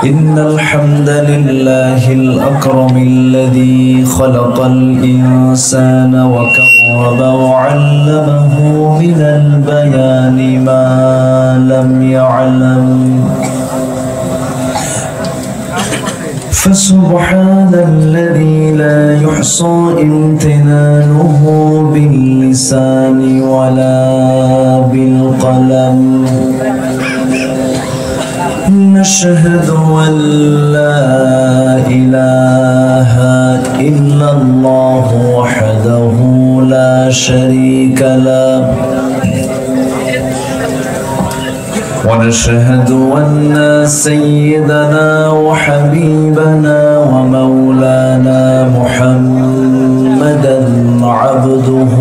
إن الحمد لله الأكرم الذي خلق الإنسان وكرم وعلمه من البيان ما لم يعلم فسبحان الذي لا يحصى امتنانه باللسان ولا بالقلم نشهد أن لا إله إلا الله وحده لا شريك له ونشهد أن سيدنا وحبيبنا ومولانا محمدا عبده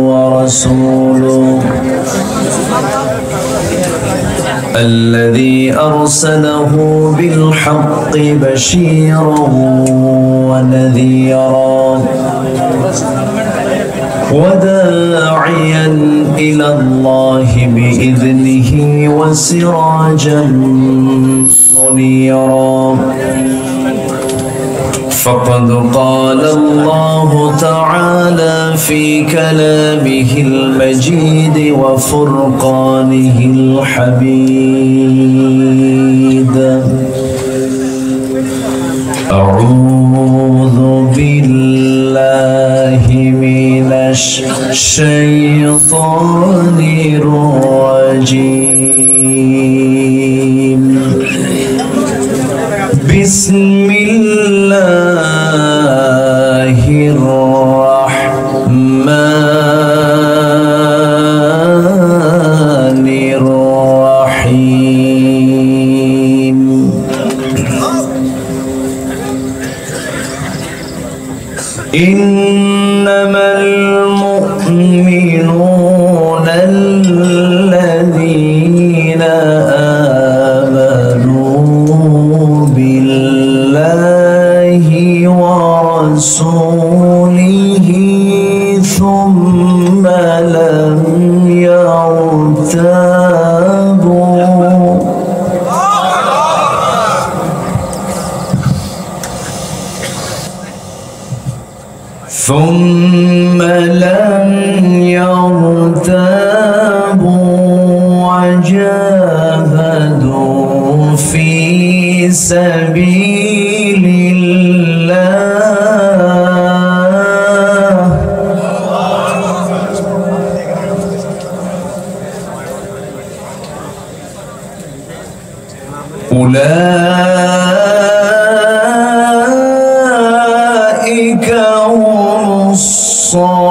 ورسوله الذي أرسله بالحق بشيرا ونذيرا وداعيا إلى الله بإذنه وسراجا منيرا فقد قال الله تعالى في كلامه المجيد وفرقانه الحميد أعوذ بالله من الشيطان الرجيم بسم الله الرحمن الرحيم إنما المؤمنون الذين آمنوا بالله ورسوله ثم لم يرتابوا وجاهدوا في سبيل الله أولئك هم الصادقون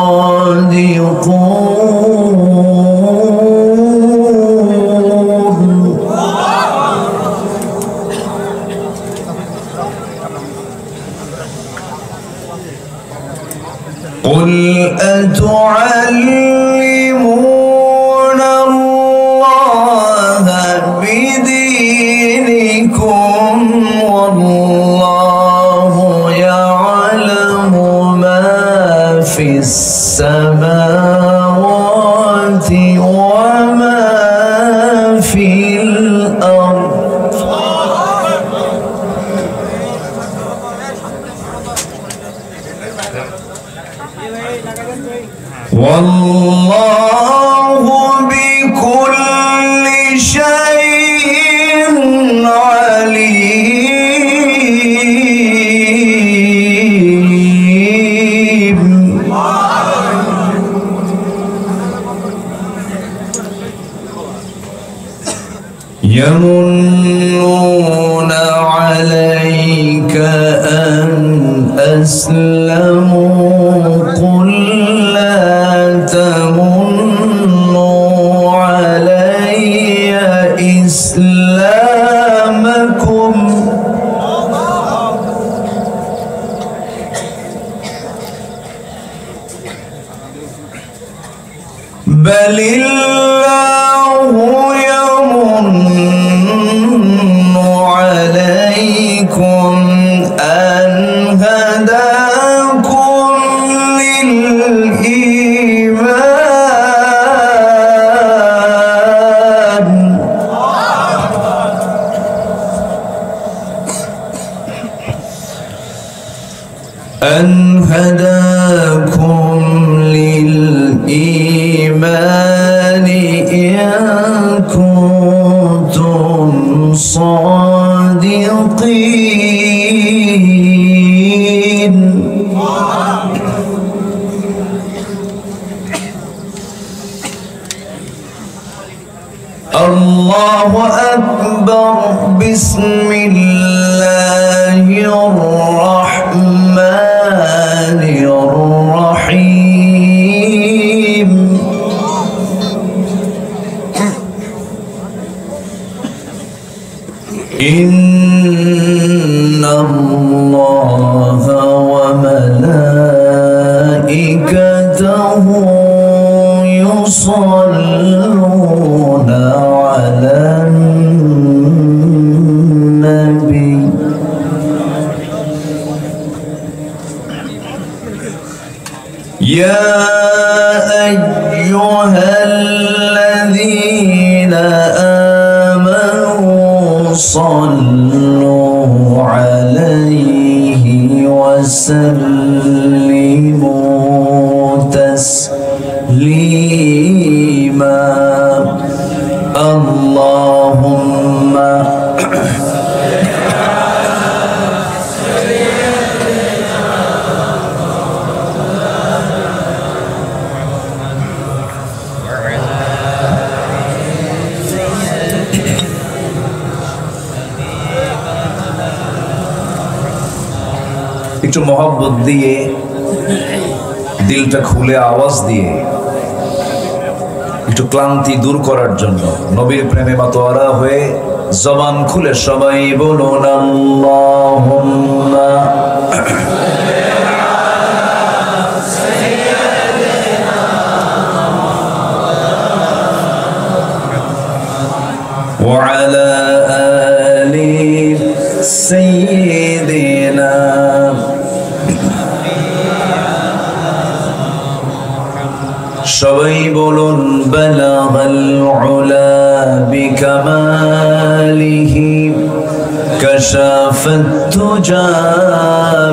قل أتعلمون الله بدينكم والله يعلم ما في السماوات وما في الأرض والله بكل شيء عليم يمنون عليك أن أسلموا قل لا تمنوا علي إسلامكم بل الله يمن عليكم أن هداكم للإيمان أن هداكم للإيمان إن كنتم صادقين. الله أكبر. بسم الله الرحمن الرحيم. إن الله وملائكته يصلون على النبي يا أيها الذين آمنوا صلوا عليه وسلموا تسليما. اللهم একটু মহব্বত দিয়ে দিলটা খুলে আওয়াজ দিয়ে একটু ক্লান্তি দূর করার জন্য নবীর প্রেমে মাতোয়ারা হয়ে জবান খুলে সবাই বলুন আল্লাহুম্মা ওয়া আলা আলি সাইয়্যিদিনা। সবাই বলুন বালাগাল উলা বিকামালিহি কাশাফাত তুজা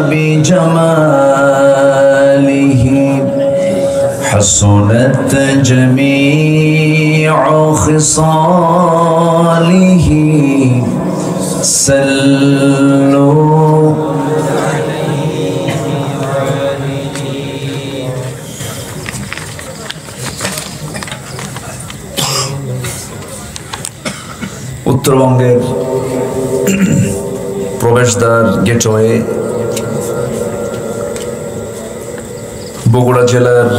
বিজামালিহি হাসুনাত জামিউ খিসালিহি সাল্লু। উত্তরবঙ্গের প্রবেশদ্বার গেটওয়ে বগুড়া জেলার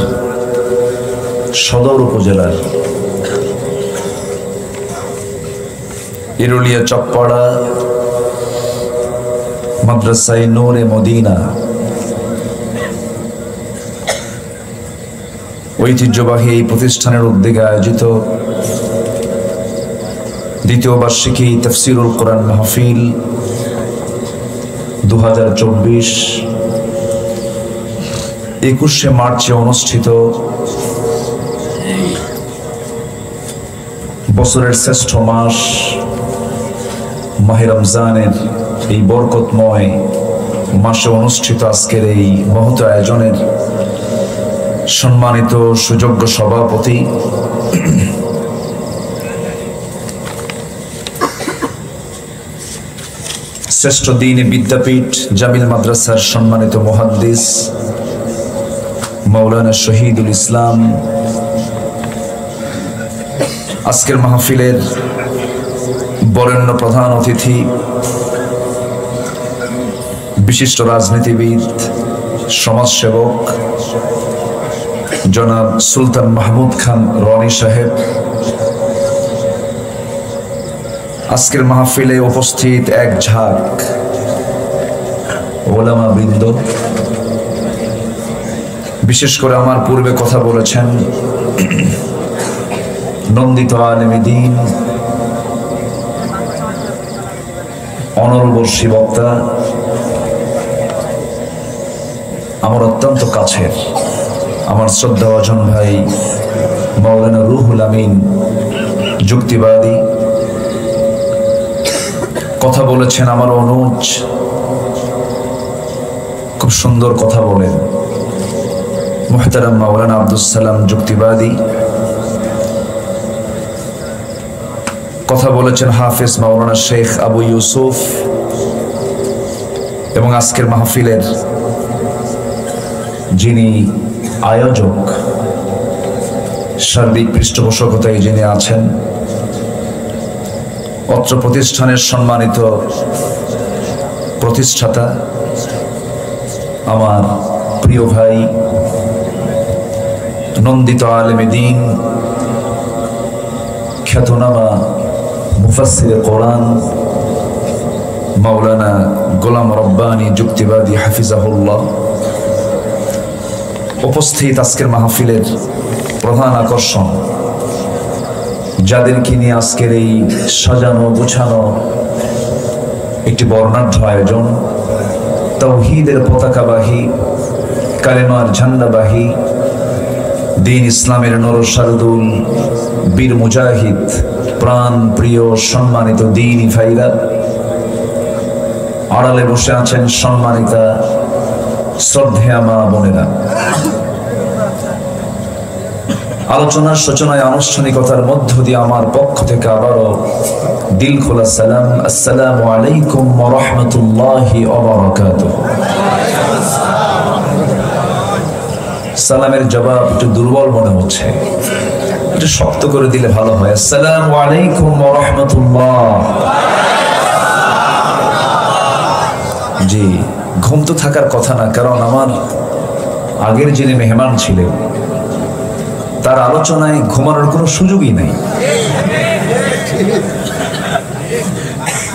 সদর উপজেলার ইরুলিয়া চকপাড়া মাদ্রাসায়ে নূরে মদিনা ঐতিহ্যবাহী এই প্রতিষ্ঠানের উদ্যোগে আয়োজিত দ্বিতীয় বার্ষিকী তাফসীরুল কোরআন মাহফিল 2024 21শে মার্চে অনুষ্ঠিত বছরের শ্রেষ্ঠ মাস মাহে রমজানের এই বরকতময় মাসে অনুষ্ঠিত আজকের এই মহৎ আয়োজনের সম্মানিত সুযোগ্য সভাপতি শ্রেষ্ঠ দ্বীনি বিদ্যাপীঠ জামিল মাদ্রাসার সম্মানিত মুহাদ্দিস মাওলানা শহীদুল ইসলাম, আজকের মাহফিলের বরেণ্য প্রধান অতিথি বিশিষ্ট রাজনীতিবিদ সমাজসেবক জনাব সুলতান মাহমুদ খান রনি সাহেব, আজকের মাহফিলে উপস্থিত এক ঝাঁক ওলামা বৃন্দ, বিশেষ করে আমার পূর্বে কথা বলেছেন নন্দিত আলেমে দ্বীন, অনলবর্ষী বক্তা, আমার অত্যন্ত কাছের আমার শ্রদ্ধাভাজন ভাই মাওলানা রুহুল আমিন যুক্তিবাদী, কথা বলেছেন আমার অনুজ, খুব খুব সুন্দর কথা বলেন মুহতারাম মাওলানা আব্দুস সালাম যুক্তিবাদী, কথা বলেছেন হাফেজ মাওলানা শেখ আবু ইউসুফ, এবং আজকের মাহফিলের যিনি আয়োজক, সার্বিক পৃষ্ঠপোষকতায় যিনি আছেন, অত্র প্রতিষ্ঠানের সম্মানিত প্রতিষ্ঠাতা, আমার প্রিয় ভাই, নন্দিত আলেমে দ্বীন, খ্যাতনামা মুফাসসিরে কোরআন মাওলানা গোলাম রব্বানী যুক্তিবাদী হাফিজাহুল্লাহ, উপস্থিত আজকের মাহফিলের প্রধান আকর্ষণ, যাদেরকে নিয়ে আজকের এই সাজানো গোছানো একটি বর্ণাঢ্য আয়োজন, তাওহীদের পতাকাবাহী, কালেমার ঝান্ডাবাহী, দ্বীন ইসলামের নরসারদুল, বীর মুজাহিদ, প্রাণ প্রিয় সম্মানিত দ্বীনি ভাইরা, আড়ালে বসে আছেন সম্মানিতা শ্রদ্ধেয়া মা বোনেরা। আলোচনার সূচনায় আনুষ্ঠানিকতার মধ্য দিয়ে আমার পক্ষ থেকে আবারও দিল খোলা সালাম, আসসালামু আলাইকুম ওয়া রাহমাতুল্লাহি ওয়া বারাকাতুহু। সালামের জবাব একটু দুর্বল মনে হচ্ছে, একটু শক্ত করে দিলে ভালো হয়। আসসালামু আলাইকুম ওয়া রাহমাতুল্লাহ। জি, ঘুম তো থাকার কথা না, কারণ আমার আগের যিনি মেহমান ছিলেন তার আলোচনায় ঘুমানোর কোনো সুযোগই নেই,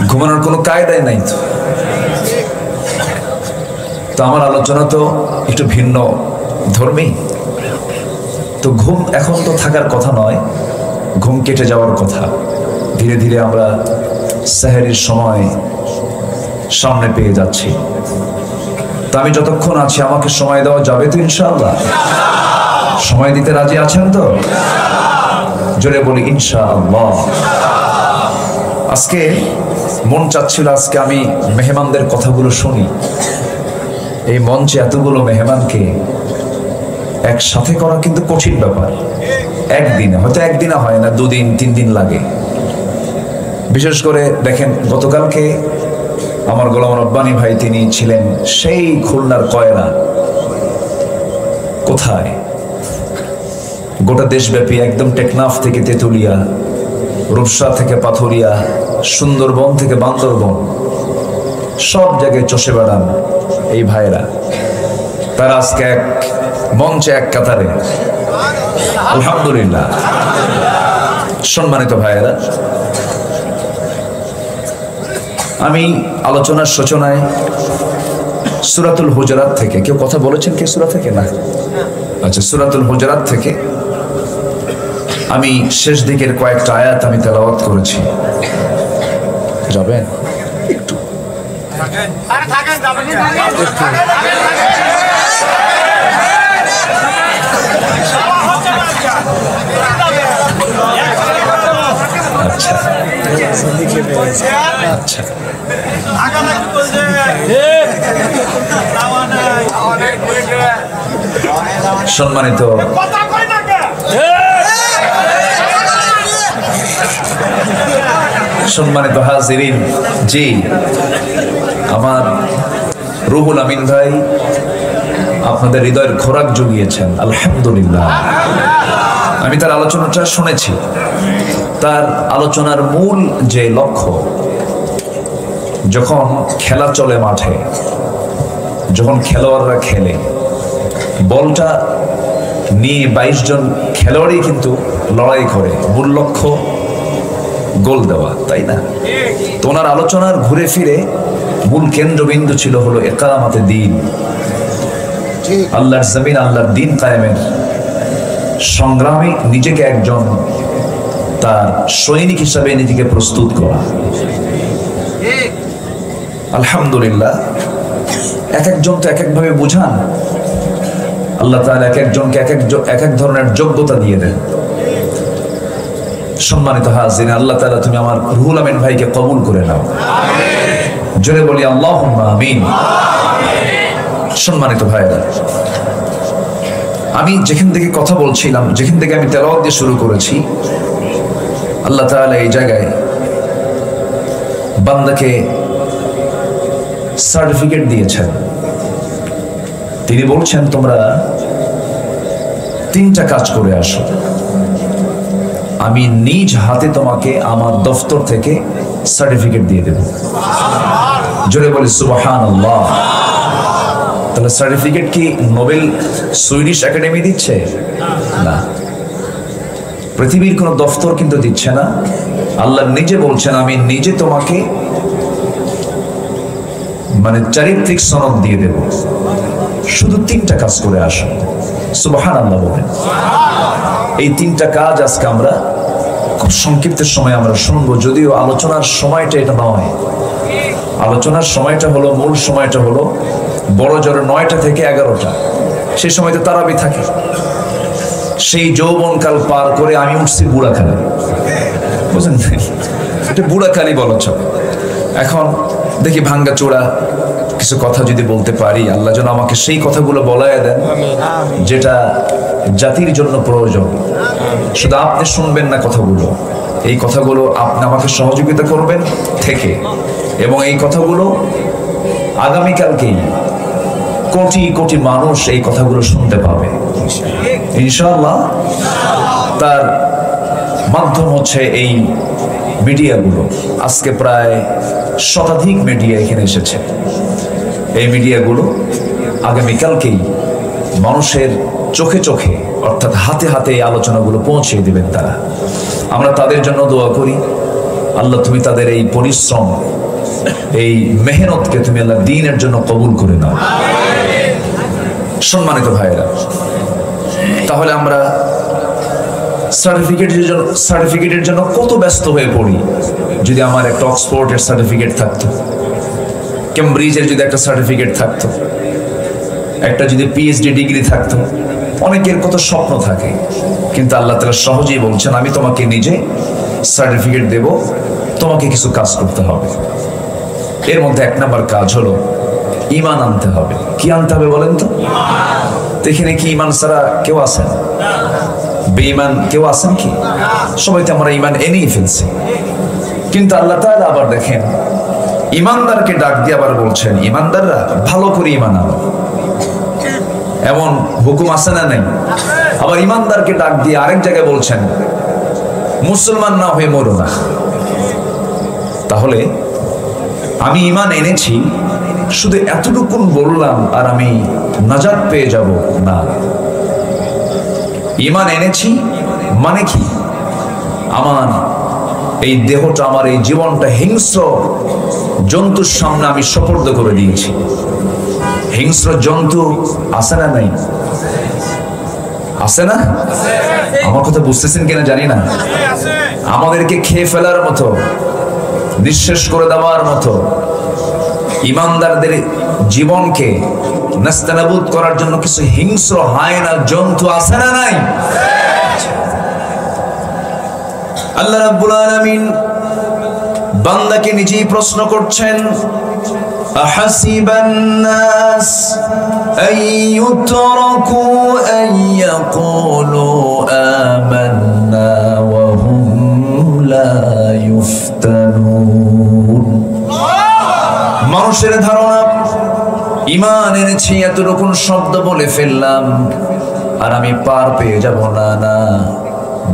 ঘুমানোর কোনো কায়দাই নাই। তো আমার আলোচনা তো একটু ভিন্ন ধর্মী, তো ঘুম এখন তো থাকার কথা নয়, ঘুম কেটে যাওয়ার কথা। ধীরে ধীরে আমরা সেহরির সময় সামনে পেয়ে যাচ্ছি। তা আমি যতক্ষণ আছি আমাকে সময় দেওয়া যাবে তো ইনশাআল্লাহ? সময় দিতে রাজি আছেন তো? জোরে বলি ইনশাআল্লাহ। আজকে মন চাচ্ছিল আজকে আমি মেহমানদের কথাগুলো শুনি। এই মঞ্চে এতগুলো মেহমানকে একসাথে করা কিন্তু কঠিন ব্যাপার। একদিনে, হয়তো একদিনে হয় না, 2 দিন 3 দিন লাগে। বিশেষ করে দেখেন, গতকালকে আমার গোলাম রব্বানী ভাই তিনি ছিলেন সেই খুলনার কয়রা। কোথায়? গোটা দেশব্যাপী, একদম টেকনাফ থেকে তেতুলিয়া, রূপসা থেকে পাথুরিয়া, সুন্দরবন থেকে বান্দরবন, সব জায়গায় চষে বেড়ান এই ভাইরা। তারা আজকে এক মঞ্চে, এক কাতারে। আলহামদুলিল্লাহ। সম্মানিত ভাইয়েরা, আমি আলোচনার সূচনায় সূরাতুল হুজুরাত থেকে, কেউ কথা বলেছেন কে সূরা থেকে? না, আচ্ছা, সূরাতুল হুজুরাত থেকে আমি শেষ দিকের কয়েকটা আয়াত আমি তেলাওয়াত করেছি। যাবেন একটু? আচ্ছা আচ্ছা, সম্মানিত সম্মানিত হাজিরিন, জি, আমার রুহুল আমিন ভাই আপনাদের হৃদয়ের খোরাক জুগিয়েছেন, আলহামদুলিল্লাহ। আমি তার আলোচনাটা শুনেছি। তার আলোচনার মূল যে লক্ষ্য, যখন খেলা চলে মাঠে, যখন খেলোয়াড়রা খেলে, বলটা নিয়ে 22 জন খেলোয়াড়ই কিন্তু লড়াই করে, মূল লক্ষ্য গোল দেওয়া, তাই না? তো ওনার আলোচনার ঘুরে ফিরে মূল কেন্দ্রবিন্দু ছিল হলো ইকামাতে দ্বীন, আল্লাহর জমিন, আল্লাহর দ্বীন কায়েমের সংগ্রামে নিজেকে একজন তার সৈনিক হিসাবে নিজেকে প্রস্তুত করা। আলহামদুলিল্লাহ। এক একজন তো এক একভাবে বুঝান, আল্লাহ তাআলা এক একজনকে এক এক ধরনের যোগ্যতা দিয়ে দেন। সম্মানিত হাজিরিন, আল্লাহ তাআলা তুমি আমার রুহুল আমিন ভাইকে কবুল করে নাও। জোরে বলি আল্লাহুম্মা আমিন। সম্মানিত ভাইরা, আমি যেখান থেকে কথা বলছিলাম, যেখান থেকে আমি তেলাওয়াত দিয়ে শুরু করেছি, আল্লাহ তাআলা এই জায়গায় বান্দাকে সার্টিফিকেট দিয়েছেন। তিনি বলছেন তোমরা 3টা কাজ করে আসো, আমি নিজ হাতে তোমাকে আমার দফতর থেকে সার্টিফিকেট দিয়ে দেব। জোরে বলি সুবহানাল্লাহ। তাহলে সার্টিফিকেট কি নোবেল সুইডিশ একাডেমি দিচ্ছে? না, পৃথিবীর কোন দফতর কিন্তু দিচ্ছে না। আল্লাহ নিজে বলছেন আমি নিজে তোমাকে মানে চারিত্রিক সনদ দিয়ে দেব, শুধু 3টা কাজ করে আসো। সুবহানাল্লাহ বলেন। এই 3টা কাজ আজকে আমরা খুব সংক্ষিপ্ত সময় আমরা শুনবো, যদিও আলোচনার সময়টা এটা নয়। আলোচনার সময়টা হলো, মূল সময়টা হলো বড় জোর 9টা থেকে 11টা। সেই সময় তো তারাবি থাকে। সেই যৌবনকাল পার করে আমি উঠছি বুড়াখালী, বুঝলেন? এটা বুড়াখালী বলা চলে। এখন দেখি ভাঙ্গা চোরা কিছু কথা যদি বলতে পারি, আল্লাহ যেন আমাকে সেই কথাগুলো বলায় দেন যেটা জাতির জন্য প্রয়োজন। শুধু আপনি শুনবেন না কথাগুলো, এই কথাগুলো আপনি আমাকে সহযোগিতা করবেন থেকে, এবং এই কথাগুলো আগামীকালকেই কোটি কোটি মানুষ এই কথাগুলো শুনতে পাবে ইনশাআল্লাহ। তার মাধ্যম হচ্ছে এই মিডিয়াগুলো। আজকে প্রায় শতাধিক মিডিয়া এখানে এসেছে। এই মিডিয়াগুলো আগামীকালকেই মানুষের চোখে চোখে অর্থাৎ হাতে হাতে এই আলোচনাগুলো পৌঁছে দিবেন তারা। আমরা তাদের জন্য দোয়া করি, আল্লাহ তুমি তাদের এই পরিশ্রম, এই মেহনতকে তুমি আল্লাহ দ্বীনের জন্য কবুল করে নাও। সম্মানিত ভাইয়েরা, তাহলে আমরা সার্টিফিকেটের জন্য কত ব্যস্ত হয়ে পড়ি। যদি আমার একটা অক্সফোর্ডের সার্টিফিকেট থাকতো, কেমব্রিজের যদি একটা সার্টিফিকেট থাকতো, একটা যদি পিএইচডি ডিগ্রি থাকতো, অনেকের কত স্বপ্ন থাকে, কিন্তু আল্লাহ তাআলা সহজেই বলছেন আমি তোমাকে নিজে সার্টিফিকেট দেব, তোমাকে কিছু কাজ করতে হবে। এর মধ্যে 1 নাম্বার কাজ হলো ঈমান আনতে হবে। কি আনতে হবে বলেন তো? এখানে কি ঈমান ছাড়া কেউ আছেন? বেঈমান কেউ আছেন কি? সবাই তো আমরা ঈমান এনেই ফেলছি। কিন্তু আল্লাহ তাআলা আবার দেখেন ঈমানদারকে ডাক দিয়ে আবার বলছেন ঈমানদাররা ভালো করে ঈমান আনো, এমন হুকুম আছে না নেই? আবার ঈমানদারকে ডাক দিয়ে আরেক জায়গায় বলছেন মুসলমান না হয়ে মরো না। তাহলে আমি ঈমান এনেছি শুধু এতটুকুন বললাম আর আমি নাজাত পেয়ে যাব না। ঈমান এনেছি মানে কি? আমার এই দেহটা, আমার এই জীবনটা হিংস্র জন্তুর সামনে আমি সোপর্দ করে দিয়েছি। হিংস্র জন্তু আছে না নাই? আছে না? আমার কথা বুঝতেছেন কিনা জানি না। আমাদেরকে খেয়ে ফেলার মতো, নিঃশেষ করে দেওয়ার মতো ঈমানদারদের জীবনকে নাস্তানাবুদ করার জন্য কিছু হিংস্র হায়না জন্তু আছে না নাই? আল্লাহ রাব্বুল আলামিন বান্দাকে নিজেই প্রশ্ন করছেন আহাসিবান নাস আইয়ুতরাকু আইয়াকুলু আমান্না ওয়া হুম লা ইফতানুন। মানুষের ধারণা ঈমান এনেছি এতটুকুন শব্দ বলে ফেললাম আর আমি পার পেয়ে যাব না। না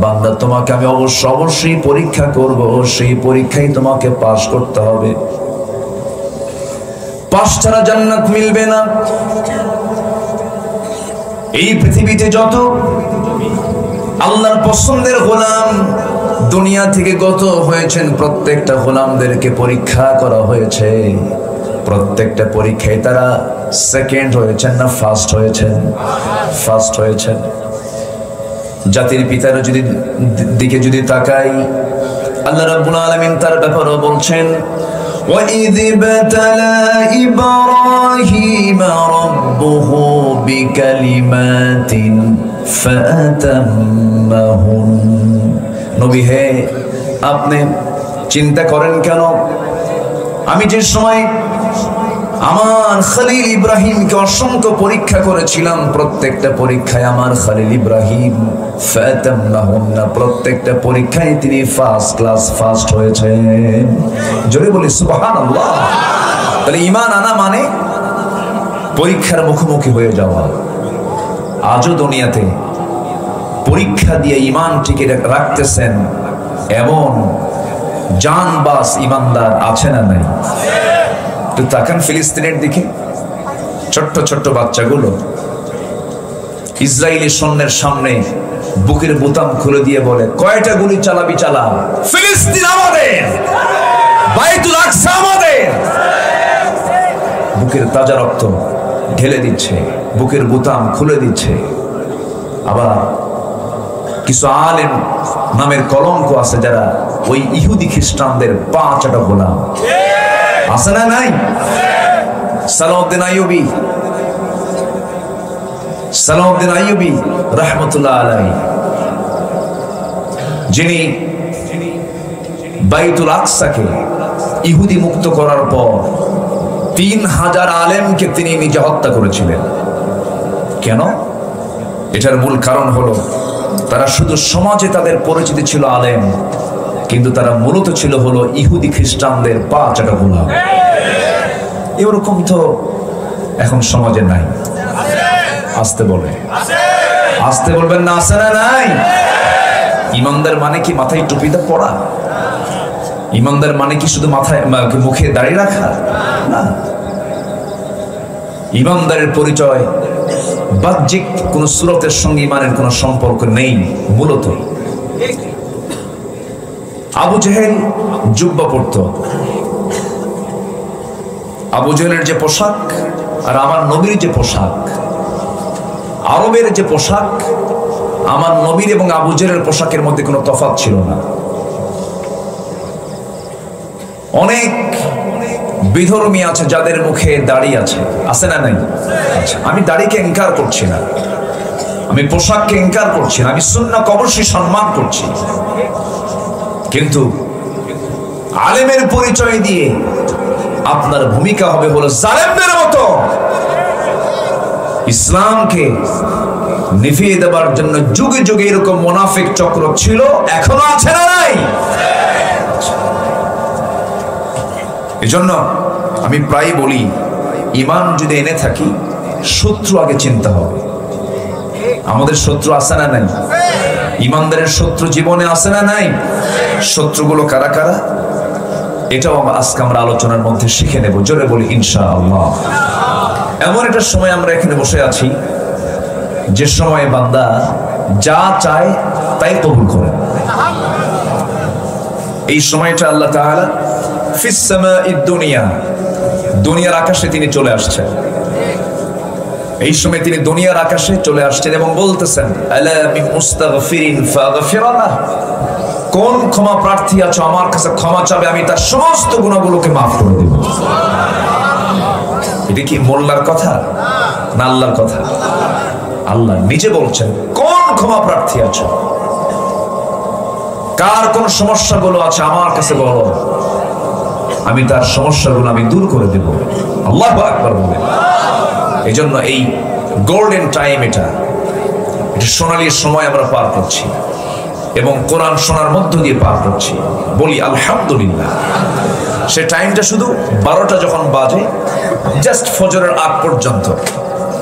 বান্দা, তোমাকে আমি অবশ্যই পরীক্ষা করব, সেই পরীক্ষায় তোমাকে পাশ করতে হবে। পাশ ছাড়া জান্নাত মিলবে না। এই পৃথিবীতে যত আল্লাহর পছন্দের গোলাম দুনিয়া থেকে গত হয়েছেন, প্রত্যেকটা গোলামদেরকে পরীক্ষা করা হয়েছে। প্রত্যেকটা পরীক্ষায় তারা সেকেন্ড হয়েছেন না ফার্স্ট হয়েছেন? ফার্স্ট হয়েছেন। জাতির পিতার দিকে যদি তাকাই, আল্লাহ রাব্বুল আলামিন তার ব্যাপারে বলছেন وَإِذِ ابْتَلَى إِبْرَاهِيمَ رَبُّهُ بِكَلِمَاتٍ فَأَتَمَّهُنَّ। নবী হে, আপনি চিন্তা করেন কেন? আমি যে সময় আমার খলিল ইব্রাহিমকে অসংখ্য পরীক্ষা করেছিলাম, প্রত্যেকটা পরীক্ষায় আমার খলিল ইব্রাহিম ফাতাম্মাহুন্না, প্রত্যেকটা পরীক্ষায় তিনি ফার্স্ট ক্লাস ফার্স্ট হয়েছেন। জোরে বলি সুবহানাল্লাহ। তাহলে ঈমান আনা মানে পরীক্ষার মুখোমুখি হয়ে যাওয়া। আজও দুনিয়াতে পরীক্ষা দিয়ে ঈমান টিকে রাখতেছেন এমন জানবাজ ঈমানদার আছে না নাই? তো তাকান ফিলিস্তিনের দিকে, ছোট্ট ছোট্ট বাচ্চাগুলো ইসরায়েলি সৈন্যের সামনে বুকের বোতাম খুলে দিয়ে বলে, কয়টা গুলি চালাবি চালা, ফিলিস্তিন আমাদের, বাইতুল আকসা আমাদের। বুকের তাজা রক্ত ঢেলে দিচ্ছে, বুকের বোতাম খুলে দিচ্ছে। আবার কিছু আলেম নামের কলঙ্ক আছে যারা ওই ইহুদি খ্রিস্টানদের পা চাটা গোলাম। আছে না নাই? সালাউদ্দিন আইয়ুবী রাহমাতুল্লাহ আলাইহি, যিনি বাইতুল আকসাকে ইহুদি মুক্ত করার পর 3000 আলেমকে তিনি নিজে হত্যা করেছিলেন। কেন? এটার মূল কারণ হলো তারা শুধু সমাজে তাদের পরিচিতি ছিল আলেম, কিন্তু তারা মূলত ছিল হলো ইহুদি খ্রিস্টানদের পা চাটা গোলাম। এরকম তো এখন সমাজে নাই। আসতে বলে, আসতে বলবেন না, আছে না নাই? ইমানদার মানে কি মাথায় টুপিতে পড়া? ইমানদার মানে কি শুধু মাথায় মুখে দাড়ি রাখা? না। ইমানদারের পরিচয় বাহ্যিক কোন সূরতের সঙ্গে ইমানের কোন সম্পর্ক নেই। মূলত আবু জেহেল জুব্বা পরত, আবু জেহেলের যে পোশাক আর আমার নবীর যে পোশাক, আরবের যে পোশাক, আমার নবীর এবং আবু জেহেলের পোশাকের মধ্যে কোনো তফাৎ ছিল না। অনেক বিধর্মী আছে যাদের মুখে দাড়ি আছে না নাই? আমি দাড়িকে ইনকার করছি না, আমি পোশাককে ইনকার করছি না, আমি সুন্নাহকে অবশ্যই সম্মান করছি। কিন্তু আলেমের পরিচয় দিয়ে আপনার ভূমিকা হবে হলো জালেমদের মতো ইসলামকে নিভিয়ে দেবার জন্য। যুগে যুগে এরকম মুনাফিক চক্র ছিল, এখনো আছে না নাই? এজন্য আমি প্রায় বলি, ঈমান যদি এনে থাকি, শত্রু আগে চিন্তা হবে। আমাদের শত্রু আছে না নাই? ঈমানদারের শত্রু জীবনে আছে না নাই? শত্রুগুলো কারা কারা, এটাও আজকে আমরা আলোচনার মধ্যে শিখে নেব। জোরে বলি ইনশাআল্লাহ। এমন একটা সময় আমরা এখানে বসে আছি যে সময় বান্দা যা চায় তাই কবুল করে। এই সময়টা আল্লাহ তাআলা ফিস সামাঈদ দুনিয়া, দুনিয়ার আকাশে তিনি চলে আসছেন। এই সময় তিনি দুনিয়ার আকাশে চলে আসছেন এবং বলতেছেন, আলা মিন মুস্তাগফিরিন ফাগফির লাহ, কোন ক্ষমা প্রার্থী আছো আমার কাছে ক্ষমা চাবে, আমি তার সমস্ত গুনাহগুলোকে মাফ করে দেব। এটা কি মোল্লার কথা না আল্লাহর কথা? আল্লাহ নিজে বলছেন, কোন ক্ষমা প্রার্থী আছো, কার কোন সমস্যাগুলো আছে আমার কাছে বলো, আমি তার সমস্যাগুলো আমি দূর করে দেব। আল্লাহু আকবার বলে। এই জন্য এই গোল্ডেন টাইম, এটা সোনালী সময় আমরা পার করছি এবং কোরআন শোনার মধ্য দিয়ে পার করছি। বলি আলহামদুলিল্লাহ। সে টাইমটা শুধু 12টা যখন বাজে, জাস্ট ফজরের আগ পর্যন্ত,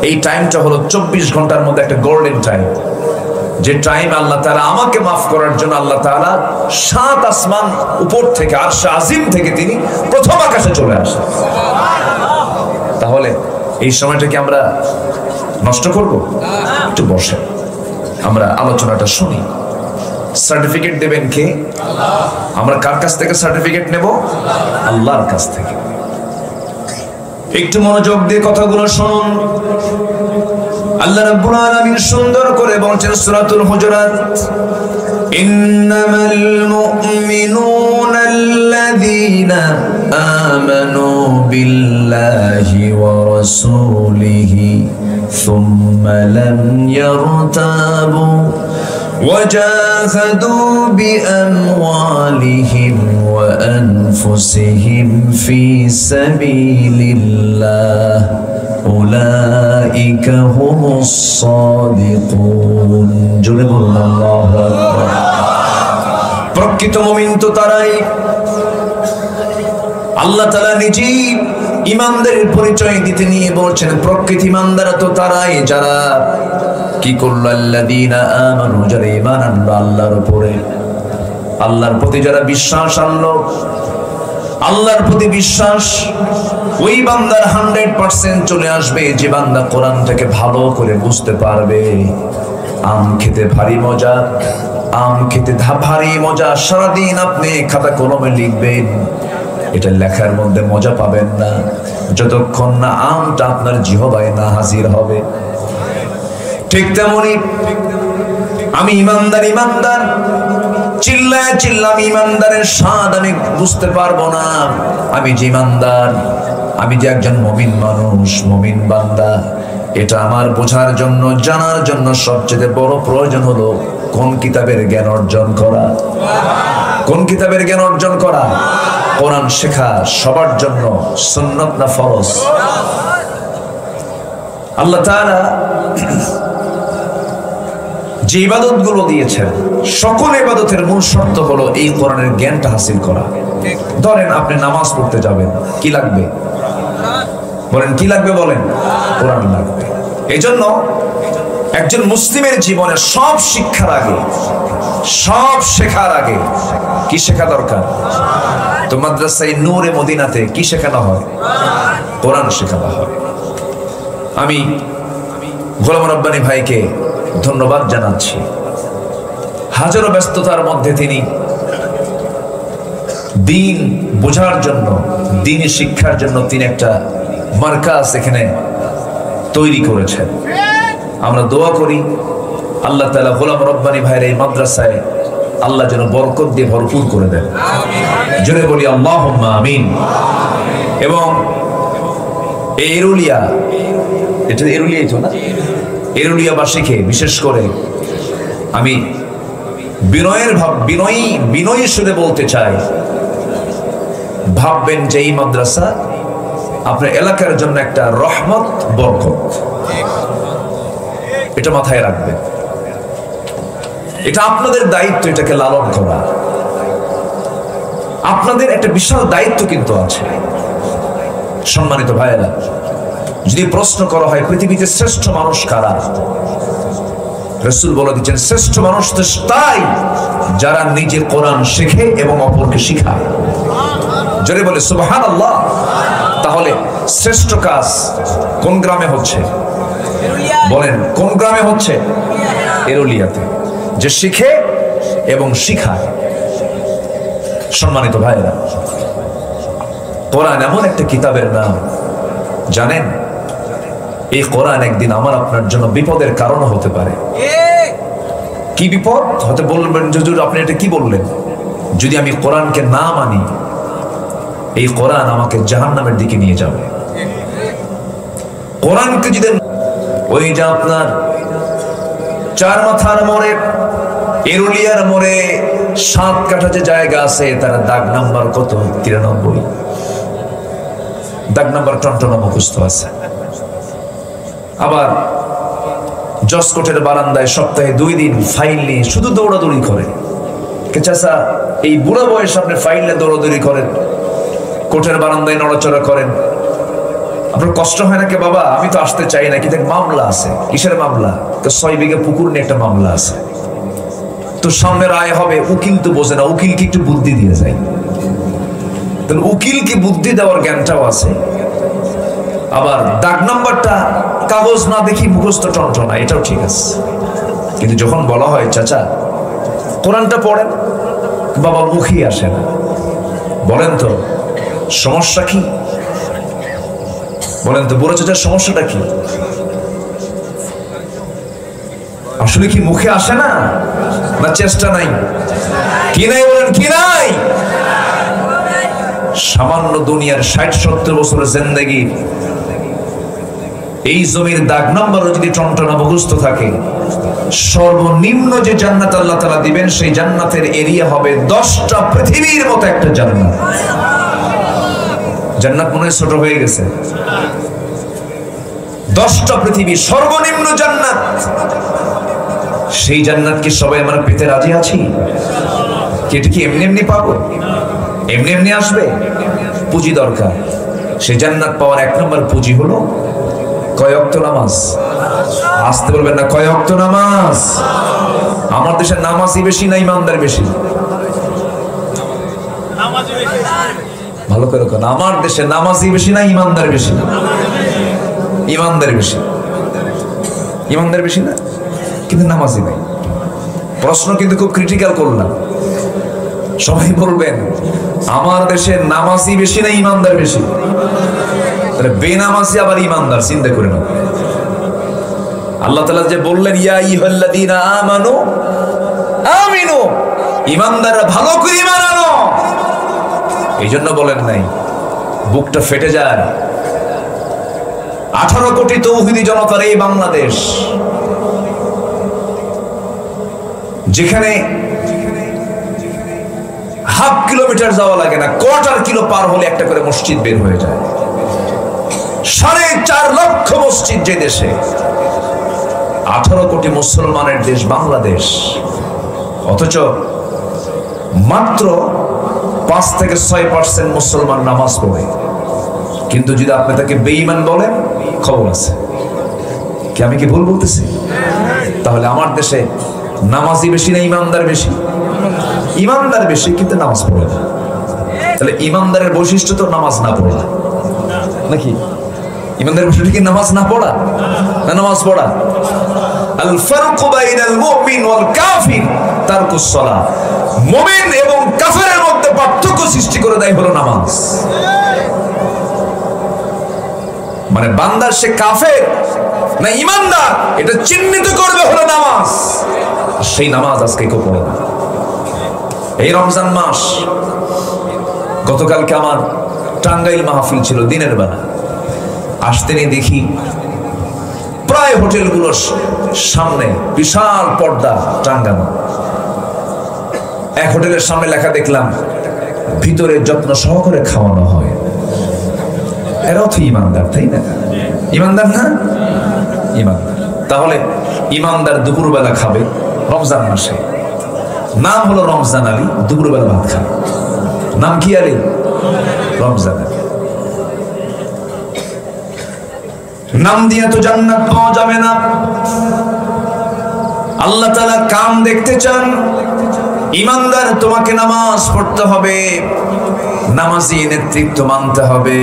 এই টাইমটা হলো 24 ঘন্টার মধ্যে একটা গোল্ডেন টাইম, যে টাইম আল্লাহ তাআলা আমাকে মাফ করার জন্য আল্লাহ তাআলা 7 আসমান উপর থেকে, আরশে আজিম থেকে তিনি প্রথম আকাশে চলে আসেন। তাহলে এই সময়টাকে আমরা নষ্ট করব? একটু বসে আমরা আলোচনাটা শুনি। সার্টিফিকেট দেবেন কে? আমরা কার কাছ থেকে সার্টিফিকেট নেব? আল্লাহর কাছ থেকে। একটু মনোযোগ দিয়ে কথাগুলো শুনুন। আল্লাহ রাব্বুল আলামিন সুন্দর করে বলছেন সূরাতুল হুজুরাত, ইন্নামাল মুমিনুনা আল্লাযীনা আমানু বিল্লাহি ওয়া রাসূলিহি সুম্মা লাম ইয়ারতাবু وجاهدوا بأموالهم وأنفسهم في سبيل الله বিল্লাহ উলাইকা হুমুস সাদিকুন। জোরে বলুন আল্লাহু আকবার। প্রকৃত মুমিন তো তারাই, আল্লাহ তাআলা নিজেই ঈমানদারের পরিচয় দিতে নিয়ে বলছেন প্রকৃত ঈমানদার তো তারাই যারা কি করল, আল্লাযীনা আমানু, যারা ঈমান আনলো আল্লাহর উপরে, আল্লাহর প্রতি যারা বিশ্বাস আনলো, আল্লাহর প্রতি বিশ্বাস ওই বান্দার 100% চলে আসবে যে বান্দা কোরআনটাকে ভালো করে বুঝতে পারবে। আম খেতে ভারী মজা, আম খেতে ভারী মজা, সারাদিন আপনি খাতা কলমে লিখবেন, এটা লেখার মধ্যে মজা পাবেন না যতক্ষণ না আমটা আপনার জিহবায় না হাজির হবে। ঠিক তেমনি আমি ইমানদার চিল্লায় আমি ইমানদারের স্বাদ আমি বুঝতে পারবো না। আমি যে ইমানদার, আমি যে একজন মুমিন মানুষ, মুমিন বান্দা, এটা আমার বোঝার জন্য, জানার জন্য সবচেয়ে বড় প্রয়োজন হলো কোন কিতাবের জ্ঞান অর্জন করা। কোন কিতাবের জ্ঞান অর্জন করা? কোরআন শেখা সবার জন্য সুন্নাত না ফরজ? আল্লাহ তাআলা যে ইবাদতগুলো দিয়েছেন, সকল ইবাদতের মূল শর্ত হলো এই কোরআনের জ্ঞানটা হাসিল করা। ধরেন আপনি নামাজ পড়তে যাবেন, কি লাগবে বলেন? কি লাগবে বলেন? কোরআন লাগবে। এজন্য একজন মুসলিমের জীবনে সব শিক্ষার আগে, সব শেখার আগে কি শেখা দরকার? তো মাদ্রাসায় নূরে মদিনাতে কি শেখানো হয়? কোরআন শেখানো হয়। আমি গোলাম রব্বানী ভাইকে ধন্যবাদ জানাচ্ছি। হাজারো ব্যস্ততার মধ্যে তিনি দিন বোঝার জন্য, দিন শিক্ষার জন্য তিনি একটা মার্কাজ এখানে তৈরি করেছেন। আমরা দোয়া করি আল্লাহ তাআলা গোলাম রব্বানী ভাইয়ের এই মাদ্রাসায় আল্লাহ যেন বরকত দিয়ে ভরপুর করে দেন। জোরে বলি আল্লাহুম্মা আমিন। এবং এরুলিয়া, এটা এরুলিয়াই তো না? এরুলিয়াবাসীকে বিশেষ করে আমি বিনয়ী সুরে বলতে চাই, ভাববেন যে এই মাদ্রাসা আপনার এলাকার জন্য একটা রহমত, বরকত। এটা মাথায় রাখবেন। এটা আপনাদের দায়িত্ব, এটাকে লালন করা। আপনাদের একটা বিশাল দায়িত্ব কিন্তু আছে। সম্মানিত ভাইয়েরা, যদি প্রশ্ন করা হয় পৃথিবীতে শ্রেষ্ঠ মানুষ কারা, রাসূল বলে দিচ্ছেন শ্রেষ্ঠ মানুষ তো তাই যারা নিজে কোরআন শেখে এবং অপরকে শিখায়। জোরে বলে সুবহানাল্লাহ। তাহলে শ্রেষ্ঠ কাজ কোন গ্রামে হচ্ছে? বলেন কোন গ্রামে হচ্ছে? এরুলিয়াতে, যে শিখে এবং শিখায়। সম্মানিত ভাইয়েরা, কোরআন এমন একটা কিতাবের নাম, জানেন এই কোরআন একদিন আমার আপনার জন্য বিপদের কারণ হতে পারে। কি বিপদ হতে? বলবেন হুজুর আপনি এটা কি বললেন? যদি আমি কোরআনকে না মানি, এই কোরআন আমাকে জাহান্নামের দিকে নিয়ে যাবে। কোরআনকে যদি ওই যে আপনার চার মাথার মোড়ে, এরুলিয়ার মোড়ে 7 কাঠা যে জায়গা আছে, তারা দাগ নাম্বার কত? 93 দাগ নাম্বার টনটনা মুখস্থ আছে। আবার জসকোটের বারান্দায় সপ্তাহে 2 দিন ফাইল নিয়ে শুধু দৌড়াদৌড়ি করে। চাচা এই বুড়া বয়স আপনি ফাইল নিয়ে দৌড়াদৌড়ি করেন, কোর্টের বারান্দায় নড়াচড়া করেন, আপনার কষ্ট হয় নাকি? বাবা আমি তো আসতে চাই না, কিন্তু মামলা আছে। কিসের মামলা? 6 বিঘা পুকুর নিয়ে একটা মামলা আছে। তো সামনে রায় হবে, উকিল তো বোঝে না, উকিলকে একটু বুদ্ধি দিয়ে যায়। তাহলে উকিলকে বুদ্ধি দেওয়ার জ্ঞানটাও আছে। আবার দাগ নাম্বারটা কাগজ না দেখি মুখস্থ টনটনা, এটাও ঠিক আছে। কিন্তু যখন বলা হয় চাচা কোরআনটা পড়েন, বাবা মুখই আসে না। বলেন তো সমস্যা কি? বলেন তো বুড়ো চাচার সমস্যাটা কি? আসলে কি মুখে আসে না, না চেষ্টা নাই? কি নাই বলেন? কি নাই? সামান্য দুনিয়ার 60-70 বছরের জিন্দেগি, এই জমির দাগ নাম্বারও যদি টনটনা মুখস্থ থাকে, সর্বনিম্ন যে জান্নাত আল্লাহ তাআলা দিবেন, সেই জান্নাতের এরিয়া হবে 10টা পৃথিবীর মতো একটা জান্নাত। জান্নাত মনে হয় ছোট হয়ে গেছে। 10টা পৃথিবী সর্বনিম্ন জান্নাত। সেই জান্নাত কি সবাই আমরা পেতে রাজি আছি? এটা কি এমনি এমনি পাবো? এমনি এমনি আসবে? পুঁজি দরকার। সেই জান্নাত পাওয়ার 1 নম্বর পুঁজি হলো কয় ওয়াক্ত নামাজ। আসতে বলবেন না, কয় ওয়াক্ত নামাজ? আমার দেশে নামাজই বেশি না ইমানদার বেশি? ভালো করে কোন, আমার দেশে নামাজই বেশি না ইমানদার বেশি? ইমানদার বেশি। ইমানদার বেশি না, কিন্তু নামাজই নাই। প্রশ্ন কিন্তু খুব ক্রিটিক্যাল করলাম। সবাই বলবেন আমার দেশে নামাজই বেশি না ইমানদার বেশি? তাহলে বেনামাজি আবার ইমানদার, চিন্তা করে নাও। আল্লাহ তাআলা যে বললেন ইয়া আইয়ুহাল্লাযীনা আমানু আমিনু, ইমানদাররা ভালো করে ঈমান আনো, এই জন্য বলেন নাই? বুকটা ফেটে যায়। 18 কোটি তৌহিদি জনতার এই বাংলাদেশ, যেখানে হাফ কিলোমিটার যাওয়া লাগে না, কোয়ার্টার কিলো পার হলে একটা করে মসজিদ বের হয়ে যায়। 4.5 লক্ষ মসজিদ যে দেশে, 18 কোটি মুসলমানের দেশ বাংলাদেশ, অথচ মাত্র 5 থেকে 6% মুসলমান নামাজ পড়ে। কিন্তু যদি আপনি তাকে বেঈমান বলেন, খবর আছে। কি আমি কি ভুল বলতেছি? তাহলে আমার দেশে নামাজি বেশি না ইমানদার বেশি? ইমানদার বেশি, কিন্তু নামাজ পড়ে না। তাহলে ইমানদারের বৈশিষ্ট্য তো নামাজ না পড়া নাকি? ইমানদারের বৈশিষ্ট্য কি নামাজ না পড়া না নামাজ পড়া? আল ফারকু বাইনাল মুমিন ওয়াল কাফির তারকুস সালাহ। মুমিন এবং কাফেরের মধ্যে পার্থক্য সৃষ্টি করে দেয় হলো নামাজ। মানে বান্দার সে কাফের না ইমানদার এটা চিহ্নিত করবে হলো নামাজ। সেই নামাজ আজকে কেউ পড়ে না। এই রমজান মাস, গতকালকে আমার টাঙ্গাইল মাহফিল ছিল দিনের বেলা। আসতে নিয়ে দেখি প্রায় হোটেলগুলোর সামনে বিশাল পর্দা টাঙ্গানো। এক হোটেলের সামনে লেখা দেখলাম, ভিতরে যত্ন সহকারে খাওয়ানো হয়। এরাও তো ইমানদার, তাই না? ইমানদার না? ইমানদার। তাহলে ইমানদার দুপুরবেলা খাবে রমজান মাসে, নাম হলো রমজান আলী, দুপুরবেলা ভাত খাবে, নাম কি আলী? রমজান আলী। নাম দিয়ে তো জান্নাত পাওয়া যাবে না। আল্লাহ তাআলা কাম দেখতে চান। ইমানদার তোমাকে নামাজ পড়তে হবে, নামাজি নেতৃত্ব মানতে হবে,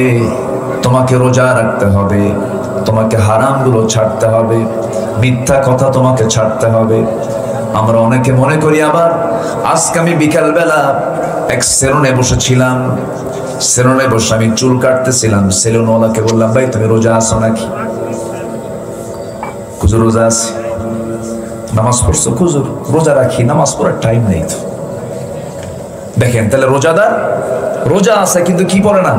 তোমাকে রোজা রাখতে হবে, তোমাকে হারামগুলো ছাড়তে হবে, মিথ্যা কথা তোমাকে ছাড়তে হবে। আমরা অনেকে মনে করি, আবার আজকে আমি বিকাল বেলা এক সেলুনে বসেছিলাম, সেলুনে বসে আমি চুল কাটতেছিলাম। সেলুনওয়ালাকে বললাম, ভাই তুমি রোজা আছো নাকি? হুজুর রোজা আছি। নামাজ পড়ছো? হুজুর রোজা রাখি, নামাজ পড়ার টাইম নেই তো। দেখেন তাহলে রোজাদার রোজা আছে কিন্তু কি পড়ে না?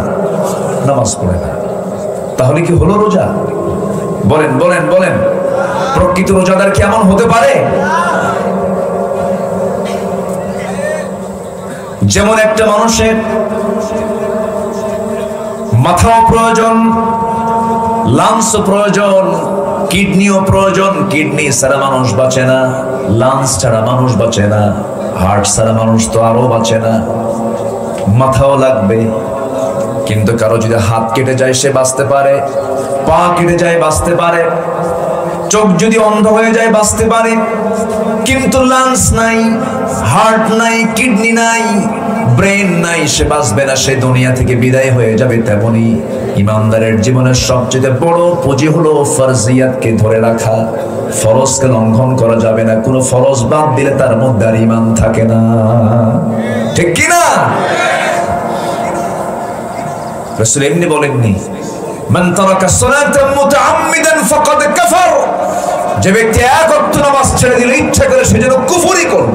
নামাজ পড়ে না। তাহলে কি হলো রোজা? বলেন বলেন বলেন, প্রকৃত রোজাদার কি এমন হতে পারে? যেমন একটা মানুষের মাথাও প্রয়োজন, লাংস প্রয়োজন, কিডনিও প্রয়োজন। কিডনি ছাড়া মানুষ বাঁচে না, লাংস ছাড়া মানুষ বাঁচে না, হার্ট ছাড়া মানুষ তো আরো বাঁচে না। মাথাও লাগবে। কিন্তু কারো যদি হাত কেটে যায় সে বাঁচতে পারে, পা কেটে যায় বাঁচতে পারে, চোখ যদি অন্ধ হয়ে যায় বাঁচতে পারে। কিন্তু লাংস নাই, হার্ট নাই, কিডনি নাই, ব্রেন নাই, সে বাঁচবে না, সে দুনিয়া থেকে বিদায় হয়ে যাবে। তেমনি ইমানদারের জীবনের সবচেয়ে বড় পুঁজি হলো ফরজিয়াতকে ধরে রাখা। ফরজকে লঙ্ঘন করা যাবে না। কোনো ফরজ বাদ দিলে তার মধ্যে আর ঈমান থাকে না, ঠিক কি না? রাসূল এমনি বলেননি, মান তারাকা সালাতান মুতাআম্মিদান ফাকাদ কাফার। যে ব্যক্তি এক ওয়াক্ত নামাজ ছেড়ে দিল ইচ্ছা করে, সে যেন কুফরি করল,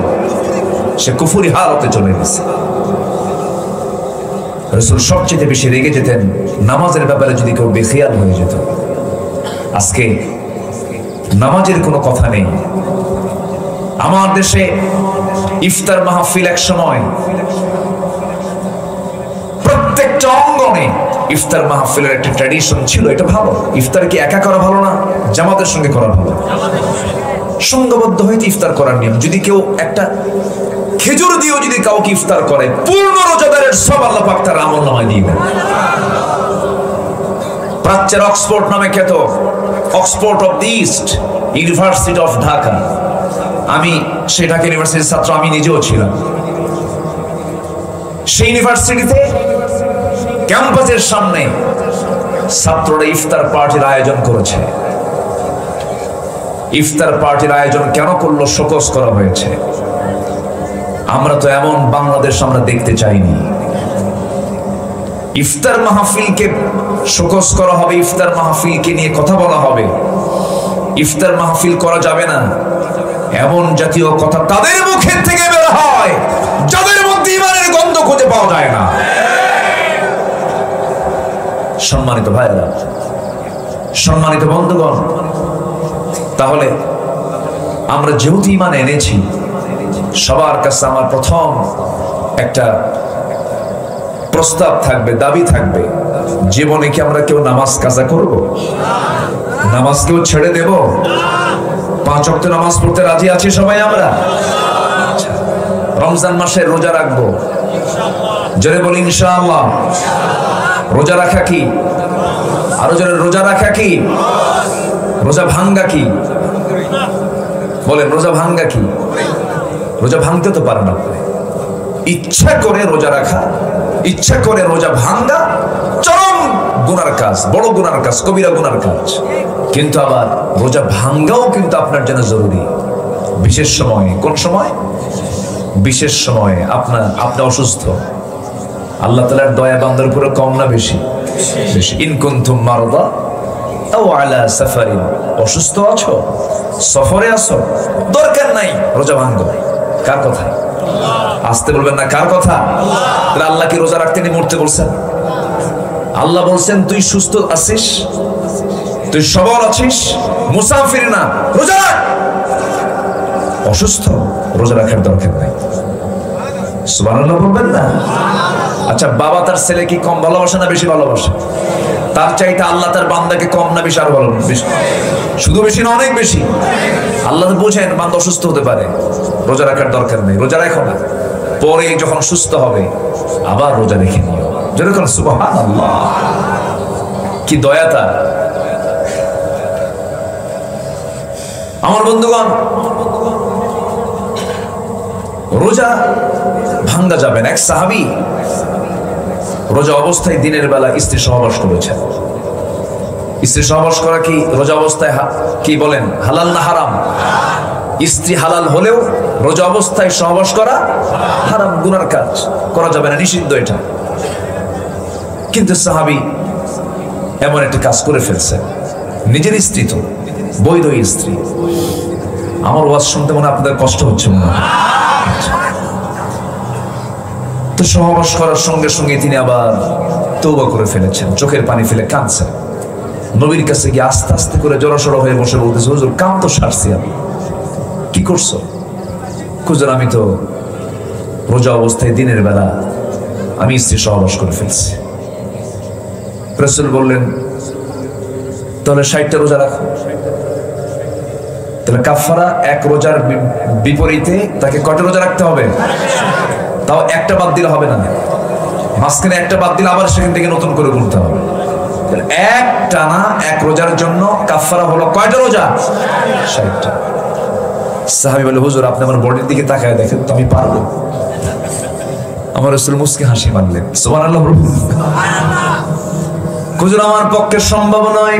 সে কুফরি হালতে চলে গেছে। রাসূল সবচেয়ে বেশি রেগে যেতেন নামাজের ব্যাপারে যদি কেউ বেখিয়াল হয়ে যেত। আজকে নামাজের কোনো কথা নেই। আমার দেশে ইফতার মাহফিল এক সময় প্রত্যেকটা অঙ্গনে ইফতার মাহফিলের একটা ট্র্যাডিশন ছিল, এটা ভালো। ইফতার কি একা করা ভালো না, জামাতের সঙ্গে করা ভালো? সংঘবদ্ধ হইতে ইফতার করার নিয়ম। যদি কেউ একটা খেজুর দিয়েও যদি কাউকে ইফতার করে, পূর্ণ রোজাদারের সব আল্লাহ পাক তার আমলনামায় দিয়ে দেন। প্রাচ্যের অক্সফোর্ড নামে খ্যাত, Oxford of the east, university of Dhaka. আমি সেই ঢাকা ইউনিভার্সিটির ছাত্র, আমি নিজেও ছিলাম। সেই ইউনিভার্সিটিতে ক্যাম্পাসের সামনে ছাত্ররা ইফতার পার্টির আয়োজন করেছে। ইফতার পার্টির আয়োজন কেন করলো? শোকজ করা হয়েছে। আমরা তো এমন বাংলাদেশ আমরা দেখতে চাইনি। ইফতার মাহফিলকে শোকজ করা হবে, ইফতার মাহফিলকে নিয়ে কথা বলা হবে। ইফতার মাহফিল করা যাবে না, এমন জাতীয় কথা তাদের মুখের থেকে বের হয় যাদের মধ্যে ঈমানের গন্ধ খুঁজে পাওয়া যায় না। সম্মানিত ভাইরা, সম্মানিত বন্ধুগণ, তাহলে আমরা যেহেতু ঈমান এনেছি, সবার কাছে আমার প্রথম একটা প্রস্তাব থাকবে, দাবি থাকবে, জীবনে কি আমরা কেউ নামাজ কাজা করব? নামাজ কেউ ছেড়ে দেব? 5 ওয়াক্ত নামাজ পড়তে রাজি আছি সবাই আমরা? রমজান মাসে রোজা রাখবো, জোরে বলি ইনশাআল্লাহ। রোজা রাখা কি? আরো জোরে, রোজা রাখা কি? রোজা ভাঙ্গা কি? বলেন, রোজা ভাঙ্গা কি? রোজা ভাঙতে তো পারে না। ইচ্ছা করে রোজা রাখা, ইচ্ছা করে রোজা ভাঙ্গা চরম গুনার কাজ, বড় গুনার কাজ, কবিরা গুনার কাজ। কিন্তু আবার রোজা ভাঙ্গাও কিন্তু আপনার জন্য জরুরি। বিশেষ সময়ে, কোন সময়? বিশেষ সময়ে। আপনি অসুস্থ, আল্লাহ তাআলার দয়া বান্দার উপরে কম না বেশি? বেশি। ইন কুনতুম মারদা আও আলা সাফারিন, অসুস্থ আছো, সফরে আছো, দরকার নাই রোজা ভাঙ্গো। কার কথা? আসতে বলবেন না, কার কথা? আল্লাহ কি রোজা রাখতে নিয়ে মরতে বলছেন? আল্লাহ বলছেন তুই সুস্থ আছিস, তুই সবল আছিস, মুসাফির না, রোজা রাখ। অসুস্থ, রোজা রাখার দরকার নাই। সুবহানাল্লাহ বলবেন না? আচ্ছা, বাবা তার ছেলে কি কম ভালোবাসে না বেশি ভালোবাসে? তার চাইতে আল্লাহ তার বান্দাকে কম না বেশি? আরো বেশি। শুধু বেশি না, অনেক বেশি। আল্লাহ বুঝেন বান্দা অসুস্থ হতে পারে, রোজা রাখার দরকার নেই, রোজা রাখো না, পরে যখন সুস্থ হবে আবার রোজা রেখে নিও। যেরকম সুবহানাল্লাহ, কি দয়া তার। আমার বন্ধুগণ, রোজা ভাঙ্গা যাবে না। এক সাহাবী রোজা অবস্থায় দিনের বেলা স্ত্রী সহবাস করেছেন। স্ত্রী সহবাস করা কি রোজা অবস্থায় কি বলেন হালাল না হারাম? স্ত্রী হালাল হলেও রোজা অবস্থায় সহবাস করা হারাম, গুনার কাজ, করা যাবে না, নিষিদ্ধ এটা। কিন্তু সাহাবী এমন একটা কাজ করে ফেলছে, নিজের স্ত্রী তো, বৈধ স্ত্রী। আমার ওয়াজ শুনতে মনে আপনাদের কষ্ট হচ্ছে মনে হয়। তো সহবাস করার সঙ্গে সঙ্গে তিনি আবার তওবা করে ফেলেছেন, চোখের পানি ফেলে কাঁদছেন। নবীর কাছে গিয়ে আস্তে আস্তে করে জড়সড় হয়ে বসে বলতেছে, হুজুর কাম তো সারছি, আমি কি করছো? হুজুর আমি তো রোজা অবস্থায় দিনের বেলা আমি স্ত্রী সহবাস করে ফেলছি। রাসূল বললেন, তাহলে 60টা রোজা রাখো। তাহলে কাফারা, এক রোজার বিপরীতে তাকে কয়টা রোজা রাখতে হবে? তাও একটা বাদ দিলে হবে না, মাঝখানে একটা বাদ দিলে আবার সেখান থেকে নতুন করে গুনতে হবে। এক টানা এক রোজার জন্য কাফারা হলো কয়টা রোজা? 60টা। সাহাবী বলে, হুজুর আপনি আমার বডির দিকে তাকায় দেখেন তো, আমি পারবো? আমার রাসূল মুস্কি হাসি মারলেন। সুবহানাল্লাহ। হুজুর আমার পক্ষে সম্ভব নয়,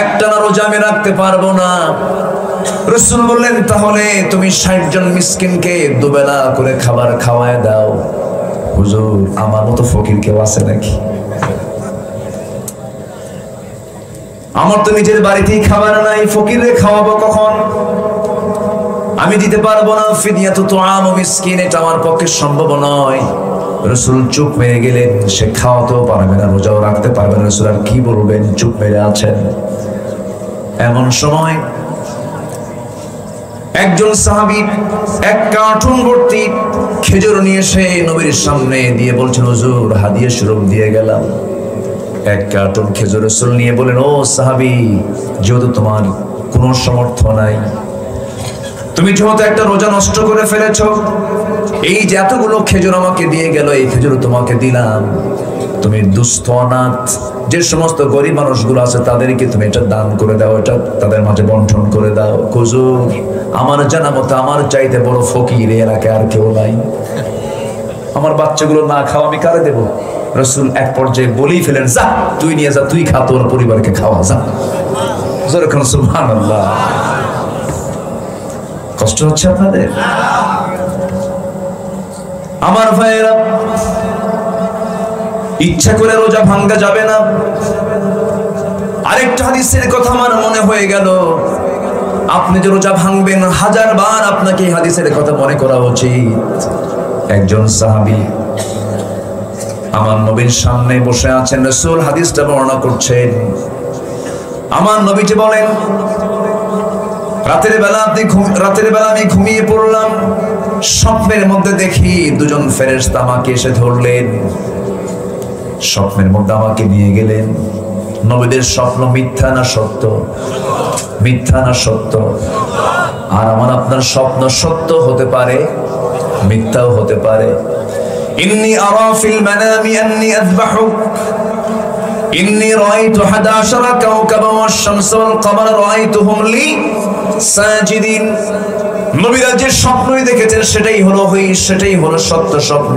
এক টানা রোজা আমি রাখতে পারবো না। রাসূল বললেন, তাহলে তুমি 60 জন মিসকিনকে দুবেলা করে খাবার খাওয়ায় দাও। হুজুর আমার মতো ফকির কেউ আছে নাকি? আমার তো নিজের বাড়িতেই খাবার নাই, ফকিরে খাওয়াবো কখন? আমি দিতে পারবো না। ফিদিয়াতু তুআম মিসকিন, এটা আমার পক্ষে সম্ভব নয়। রাসূল চুপ মেরে গেলেন, সে খাওয়াতেও পারবে না, রোজাও রাখতে পারবে না। রাসূল আর কি বলবেন, চুপ মেরে আছেন। এমন সময় একজন সাহাবী এক কার্টুন ভর্তি খেজুর নিয়ে এসে নবীর সামনে দিয়ে বলছেন, হুজুর হাদিয়া স্বরূপ দিয়ে গেলাম। এক কার্টুন খেজুর রাসূল নিয়ে বলেন, ও সাহাবী, যেহেতু তোমার কোনো সামর্থ্য নাই, তুমি যেহেতু একটা রোজা নষ্ট করে ফেলেছো, এই যে এতগুলো খেজুর আমাকে দিয়ে গেল, এই খেজুর তোমাকে দিলাম, তুমি দুস্থ অনাথ যে সমস্ত গরিব মানুষগুলো আছে তাদেরকে তুমি এটা দান করে দাও, এটা তাদের মাঝে বন্টন করে দাও। হুজুর, আমার জানা মতো আমার চাইতে বড় ফকির এই এলাকায় আর কেউ নাই, আমার বাচ্চাগুলো না খাওয়া আমি কারে দেবো? রাসূল এক পর্যায়ে বলেই ফেলেন, যা তুই নিয়ে যা, তুই খা, তোর পরিবারকে খাওয়া, যা। সুবহানাল্লাহ। কষ্ট হচ্ছে আপনাদের? আমার ভাইয়েরা, ইচ্ছা করে রোজা ভাঙ্গা যাবে না। আরেকটা হাদিসের কথা আমার মনে হয়ে গেল, আপনি যে রোজা ভাঙবেন 1000 বার আপনাকে এই হাদিসের কথা মনে করা উচিত। একজন সাহাবী আমার নবীর সামনে বসে আছেন, রাসূল হাদিসটা বর্ণনা করছেন। আমার নবীজি বলেন, রাতের বেলা আমি ঘুমিয়ে পড়লাম, স্বপ্নের মধ্যে দেখি দুজন ফেরেশতা আমাকে এসে ধরলেন, স্বপ্নের মধ্যে আমাকে নিয়ে গেলেন। নবীদের স্বপ্ন মিথ্যা না সত্য? মিথ্যা না সত্য? আর আমার আপনার স্বপ্ন সত্য হতে পারে, মিথ্যাও হতে পারে। ইন্নী আরা ফিল মানামি আন্নী আযবাহুক ইন্নী রাআইতু 11 কাওকাবা ওয়াশ-শামস ওয়াল-কমার রাআইতুহুম লি সাজিদিন। নবীরা যে স্বপ্নই দেখেছেন সেটাই হলো সত্য স্বপ্ন।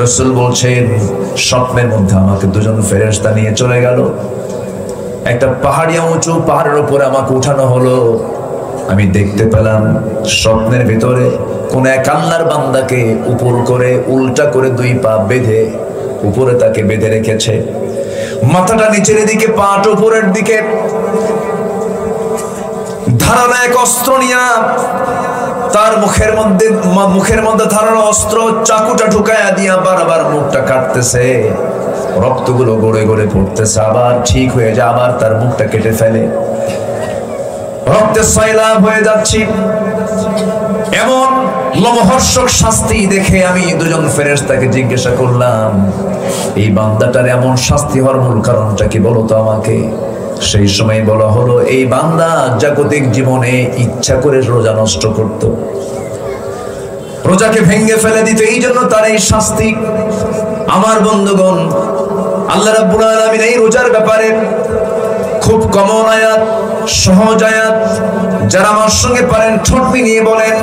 রাসূল বলছেন, স্বপ্নের মধ্যে আমাকে দুজন ফেরেশতা নিয়ে চলে গেল, একটা পাহাড়িয়া উঁচু পাহাড়ের উপরে আমাকে উঠানো হলো। আমি দেখতে পেলাম স্বপ্নের ভিতরে কোন এক আল্লাহর বান্দাকে উপর করে উল্টা করে 2 পা বেঁধে উপরে তাকে বেঁধে রেখেছে, মাথাটা নিচের দিকে, পাটা উপরের দিকে, ধারালো এক অস্ত্র নিয়ে তার মুখের মধ্যে ধারালো অস্ত্র চাকুটা ঢুকায়া দিয়া বারবার মুখটা কাটতেছে, রক্তগুলো গড়ে গড়ে পড়তেছে, আবার ঠিক হয়ে যায়, আবার তার মুখটা কেটে ফেলে, রক্তে সয়লাব হয়ে যাচ্ছে। এমন লোমহর্ষক শাস্তি দেখে আমি দুজন ফেরেশতাকে জিজ্ঞাসা করলাম, এই বান্দাটার এমন শাস্তি হওয়ার মূল কারণটা কি বলো তো আমাকে? সেই সময় বলা হলো, এই বান্দা জাগতিক জীবনে ইচ্ছা করে রোজা নষ্ট করত, রোজাকে ভেঙে ফেলে দিত, এই জন্য তার এই শাস্তি। আমার বন্ধুগণ, আল্লাহ রাব্বুল আলামিন এই রোজার ব্যাপারে খুব কমন আয়াত, সহজ আয়াত, যারা আমার সঙ্গে পারেন ঠোঁট মিলিয়ে বলেন,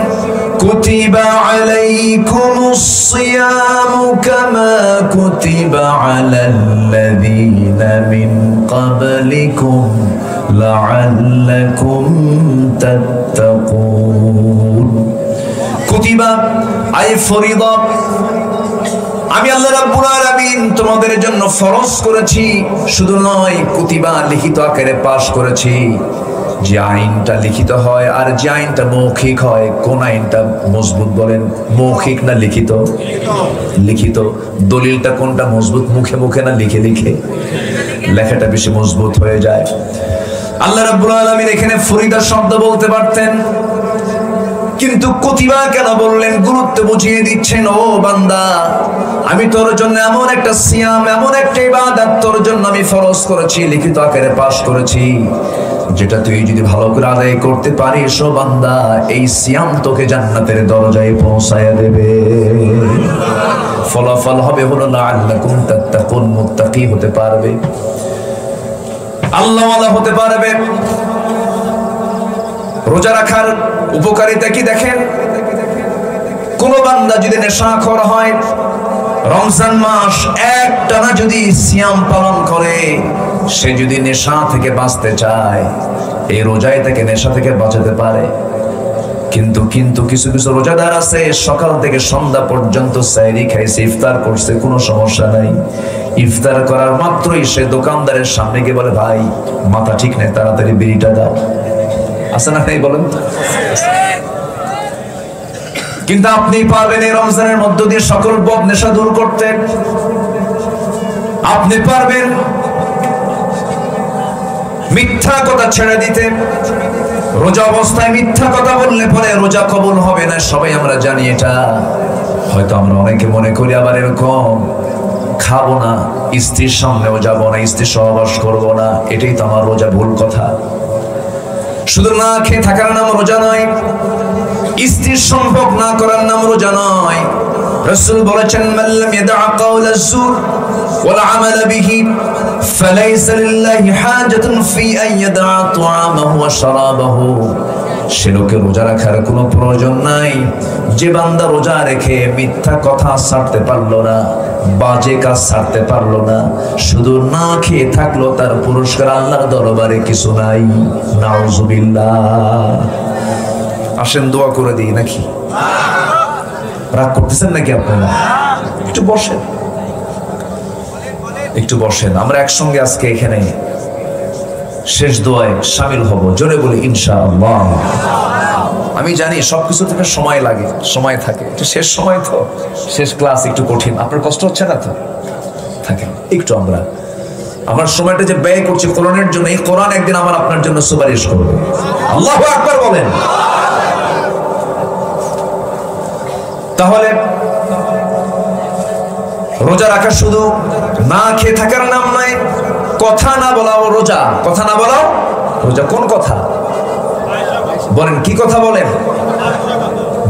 কুতিবা আলাইকুমুস সিয়ামু কামা কুতিবা আলাল্লাযীনা মিন ক্বাবলিকুম লাআল্লাকুম তাত্তাকুন। কুতিবা আই ফরিদা, আমি আল্লাহ রাব্বুল আলামিন তোমাদের জন্য ফরজ করেছি, শুধু নয় কুতিবা লিখিত আকারে পাশ করেছি। যে আইনটা লিখিত হয় আর যে আইনটা মৌখিক হয়, কোন আইনটা মজবুত বলেন? মৌখিক না লিখিত? লিখিত। দলিলটা কোনটা মজবুত, মুখে মুখে না লিখে লিখে? লেখাটা বেশি মজবুত হয়ে যায়। আল্লাহ রাব্বুল আলামিন এখানে ফরিদা শব্দ বলতে পারতেন, কিন্তু কুতিবা কেন বললেন? গুরুত্ব বুঝিয়ে দিচ্ছেন, ও বান্দা, আমি তোর জন্য এমন একটা সিয়াম, এমন একটা ইবাদত তোর জন্য আমি ফরজ করেছি, লিখিত আকারে পাশ করেছি, যেটা তুই যদি ভালো করে আদায় করতে পারিস, ও বান্দা, এই সিয়াম তোকে জান্নাতের দরজায় পৌঁছায়া দেবে। ফলাফল হবে হলো লাআল্লাকুম তাত্তাকুন, মুত্তাকি হতে পারবে, আল্লাহওয়ালা হতে পারবে। রোজা রাখার উপকারিতা কি দেখেন? কোন বান্দা যদি নেশাখোর হয়, রমজান মাস একটানা যদি সিয়াম পালন করে, সে যদি নেশা থেকে বাঁচতে চায়, এই রোজায় তাকে নেশা থেকে বাঁচাতে পারে। কিন্তু কিছু কিছু রোজাদার আছে, সকাল থেকে সন্ধ্যা পর্যন্ত সাহরি খাইছে, ইফতার করছে, কোনো সমস্যা নাই। ইফতার করার মাত্রই সে দোকানদারের সামনে গিয়ে বলে, ভাই মাথা ঠিক নেই, তাড়াতাড়ি বিড়িটা দাও। আছে না নাই বলেন? কিন্তু আপনি পারবেন এই রমজানের মধ্য দিয়ে সকল বদ নেশা দূর করতে? আপনি পারবেন? মিথ্যা কথা ছেড়ে দিতে। রোজা অবস্থায় মিথ্যা কথা বললে পরে রোজা কবুল হবে না, সবাই আমরা জানি এটা। হয়তো আমরা অনেকে মনে করি আবার এরকম, খাবো না, স্ত্রীর সামনেও যাবো না, স্ত্রীর সহবাস করবো না, এটাই তো আমার রোজা। ভুল কথা। শুধু না খেয়ে থাকার নাম রোজা নয়, স্ত্রীর সম্পর্ক না করার নাম রোজা নয়। রাসূল বলেছেন, মান লাম ইয়াদা কাওলা যুর ওয়াল আমাল বিহি ফালাইসা লিল্লাহি হাজাতুন ফি আন ইয়াদা তুআমাহু ওয়া শারাবাহু। সে লোকের রোজা রাখার কোনো প্রয়োজন নাই যে বান্দা রোজা রেখে মিথ্যা কথা ছাড়তে পারলো না, বাজে কাজ ছাড়তে পারলো না, শুধু না খেয়ে থাকলো, তার পুরস্কার আল্লাহর দরবারে কিছু নাই। নাউজুবিল্লাহ। আসেন দোয়া করে দিই নাকি? রাগ করতেছেন নাকি আপনারা? একটু বসেন, একটু বসেন। আমরা একসঙ্গে আজকে এখানে শেষ দোয়ায় শামিল হব। জোরে বলি ইনশাআল্লাহ। আমি জানি সবকিছু থেকে সময় লাগে, সময় থাকে, একটু শেষ সময় তো, শেষ ক্লাস একটু কঠিন। আপনার কষ্ট হচ্ছে না তো? থাকেন একটু। আমার সময়টা যে ব্যয় করছি কোরআনের জন্য, এই কোরআন একদিন আমার আপনার জন্য সুপারিশ করবে। আল্লাহু আকবার বলেন। তাহলে রোজা রাখা শুধু না খেয়ে থাকার নাম নয়, কথা না বলাও রোজা। কথা না বলাও রোজা। কোন কথা বলেন? কি কথা বলেন?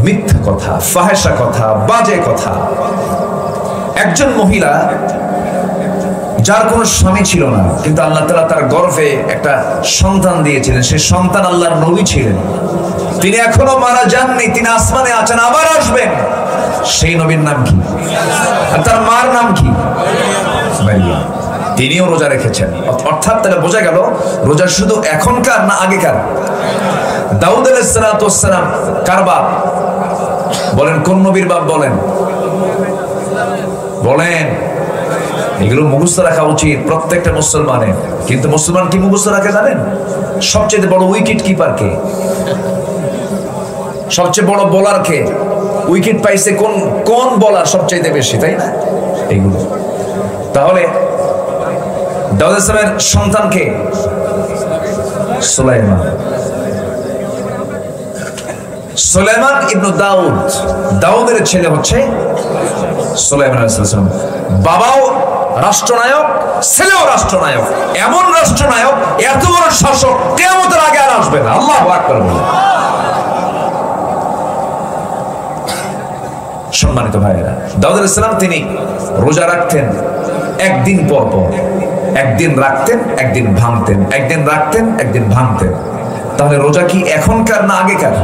মিথ্যা কথা, ফাহেসা কথা, বাজে কথা। একজন মহিলা যার কোনো স্বামী ছিল না, কিন্তু আল্লাহ তাআলা তার গর্ভে একটা সন্তান দিয়েছিলেন। সেই সন্তান আল্লাহর নবী ছিলেন। তিনি এখনো মারা যাননি, তিনি আসমানে আছেন, আবার আসবেন। সেই নবীর নাম কি? আর তার মার নাম কি? মারিয়াম। তিনিও রোজা রেখেছেন। অর্থাৎ তাহলে বোঝা গেল রোজা শুধু এখনকার না আগেকার। দাউদ আলাইহিস সালাতু ওয়াস সালাম কার বাপ? বলেন কোন নবীর বাপ? বলেন বলেন। এগুলো মুখস্থ রাখা উচিত প্রত্যেকটা মুসলমানের। কিন্তু মুসলমান কি মুখস্থ রাখে জানেন? সবচেয়ে বড় উইকেট কিপার কে? সবচেয়ে বড় বোলার কে? উইকেট পাইছে কোন কোন বোলার সবচেয়ে বেশি, তাই না? এইগুলো। তাহলে দাউদ আলাইহিস সালামের সন্তান কে? সুলাইমান। সুলাইমান ইবনে দাউদ, দাউদের ছেলে হচ্ছে সুলাইমান আলাইহিস সালাম। বাবাও রাষ্ট্রনায়ক, ছেলেও রাষ্ট্রনায়ক। এমন রাষ্ট্রনায়ক, এত বড় শাসক কিয়ামতের আগে আর আসবে না। আল্লাহু আকবার। সম্মানিত ভাইয়েরা, দাউদ আলাইহিস সালাম তিনি রোজা রাখতেন একদিন পর পর। একদিন রাখতেন, একদিন ভাঙতেন, একদিন রাখতেন, একদিন ভাঙতেন। তাহলে রোজা কি এখনকার না আগেকার?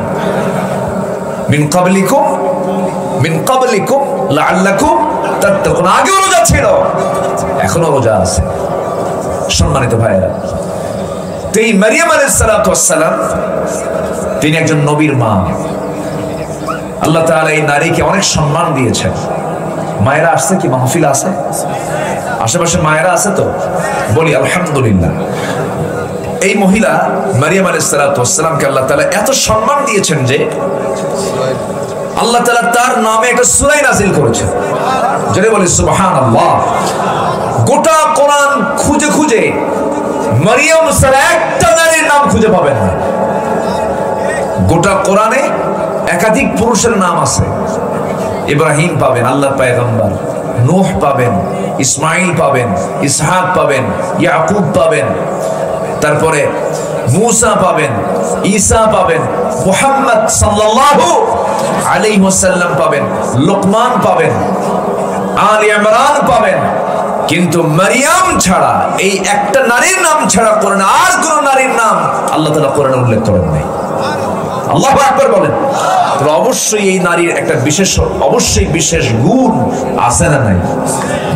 মিন ক্বাবলিকুম লাআল্লাকুম তাত্তাকুন। আগেও রোজা ছিল, এখনো রোজা আছে। সম্মানিত ভাইয়েরা, তো এই মারিয়াম আলাইহিস সালাতু ওয়াস সালাম তিনি একজন নবীর মা। আল্লাহ তাআলা এই নারীকে অনেক সম্মান দিয়েছেন। মায়েরা আসছে কি? মাহফিল আছে? আশেপাশে মায়েরা আছে তো? বলি আলহামদুলিল্লাহ। এই মহিলা মারিয়াম আলাইহিস সালাতু ওয়াস সালামকে আল্লাহ তাআলা এত সম্মান দিয়েছেন যে আল্লাহ তাআলা তার নামে একটা সূরা নাযিল করেছেন। যদি বলি সুবহানাল্লাহ। গোটা কোরআন খুঁজে খুঁজে মারিয়াম ছাড়া একটা নারীর নাম খুঁজে পাবেন না। গোটা কোরআনে একাধিক পুরুষের নাম আছে। ইব্রাহিম পাবেন, আল্লাহর পয়গম্বর। নূহ পাবেন, ইসমাইল পাবেন, ইসহাক পাবেন, ইয়াকুব পাবেন। তারপরে মুসা পাবেন, ঈসা পাবেন, মুহাম্মদ সাল্লাল্লাহু আলাইহি ওয়াসাল্লাম পাবেন, লোকমান পাবেন, আলে ইমরান পাবেন। কিন্তু মারিয়াম ছাড়া, এই একটা নারীর নাম ছাড়া কোরআনে আর কোন নারীর নাম আল্লাহ তাআলা কোরআনে উল্লেখ করেন নাই। আল্লাহু আকবার বলেন। তো অবশ্যই এই নারীর একটা বিশেষ, অবশ্যই বিশেষ গুণ আছে না নাই?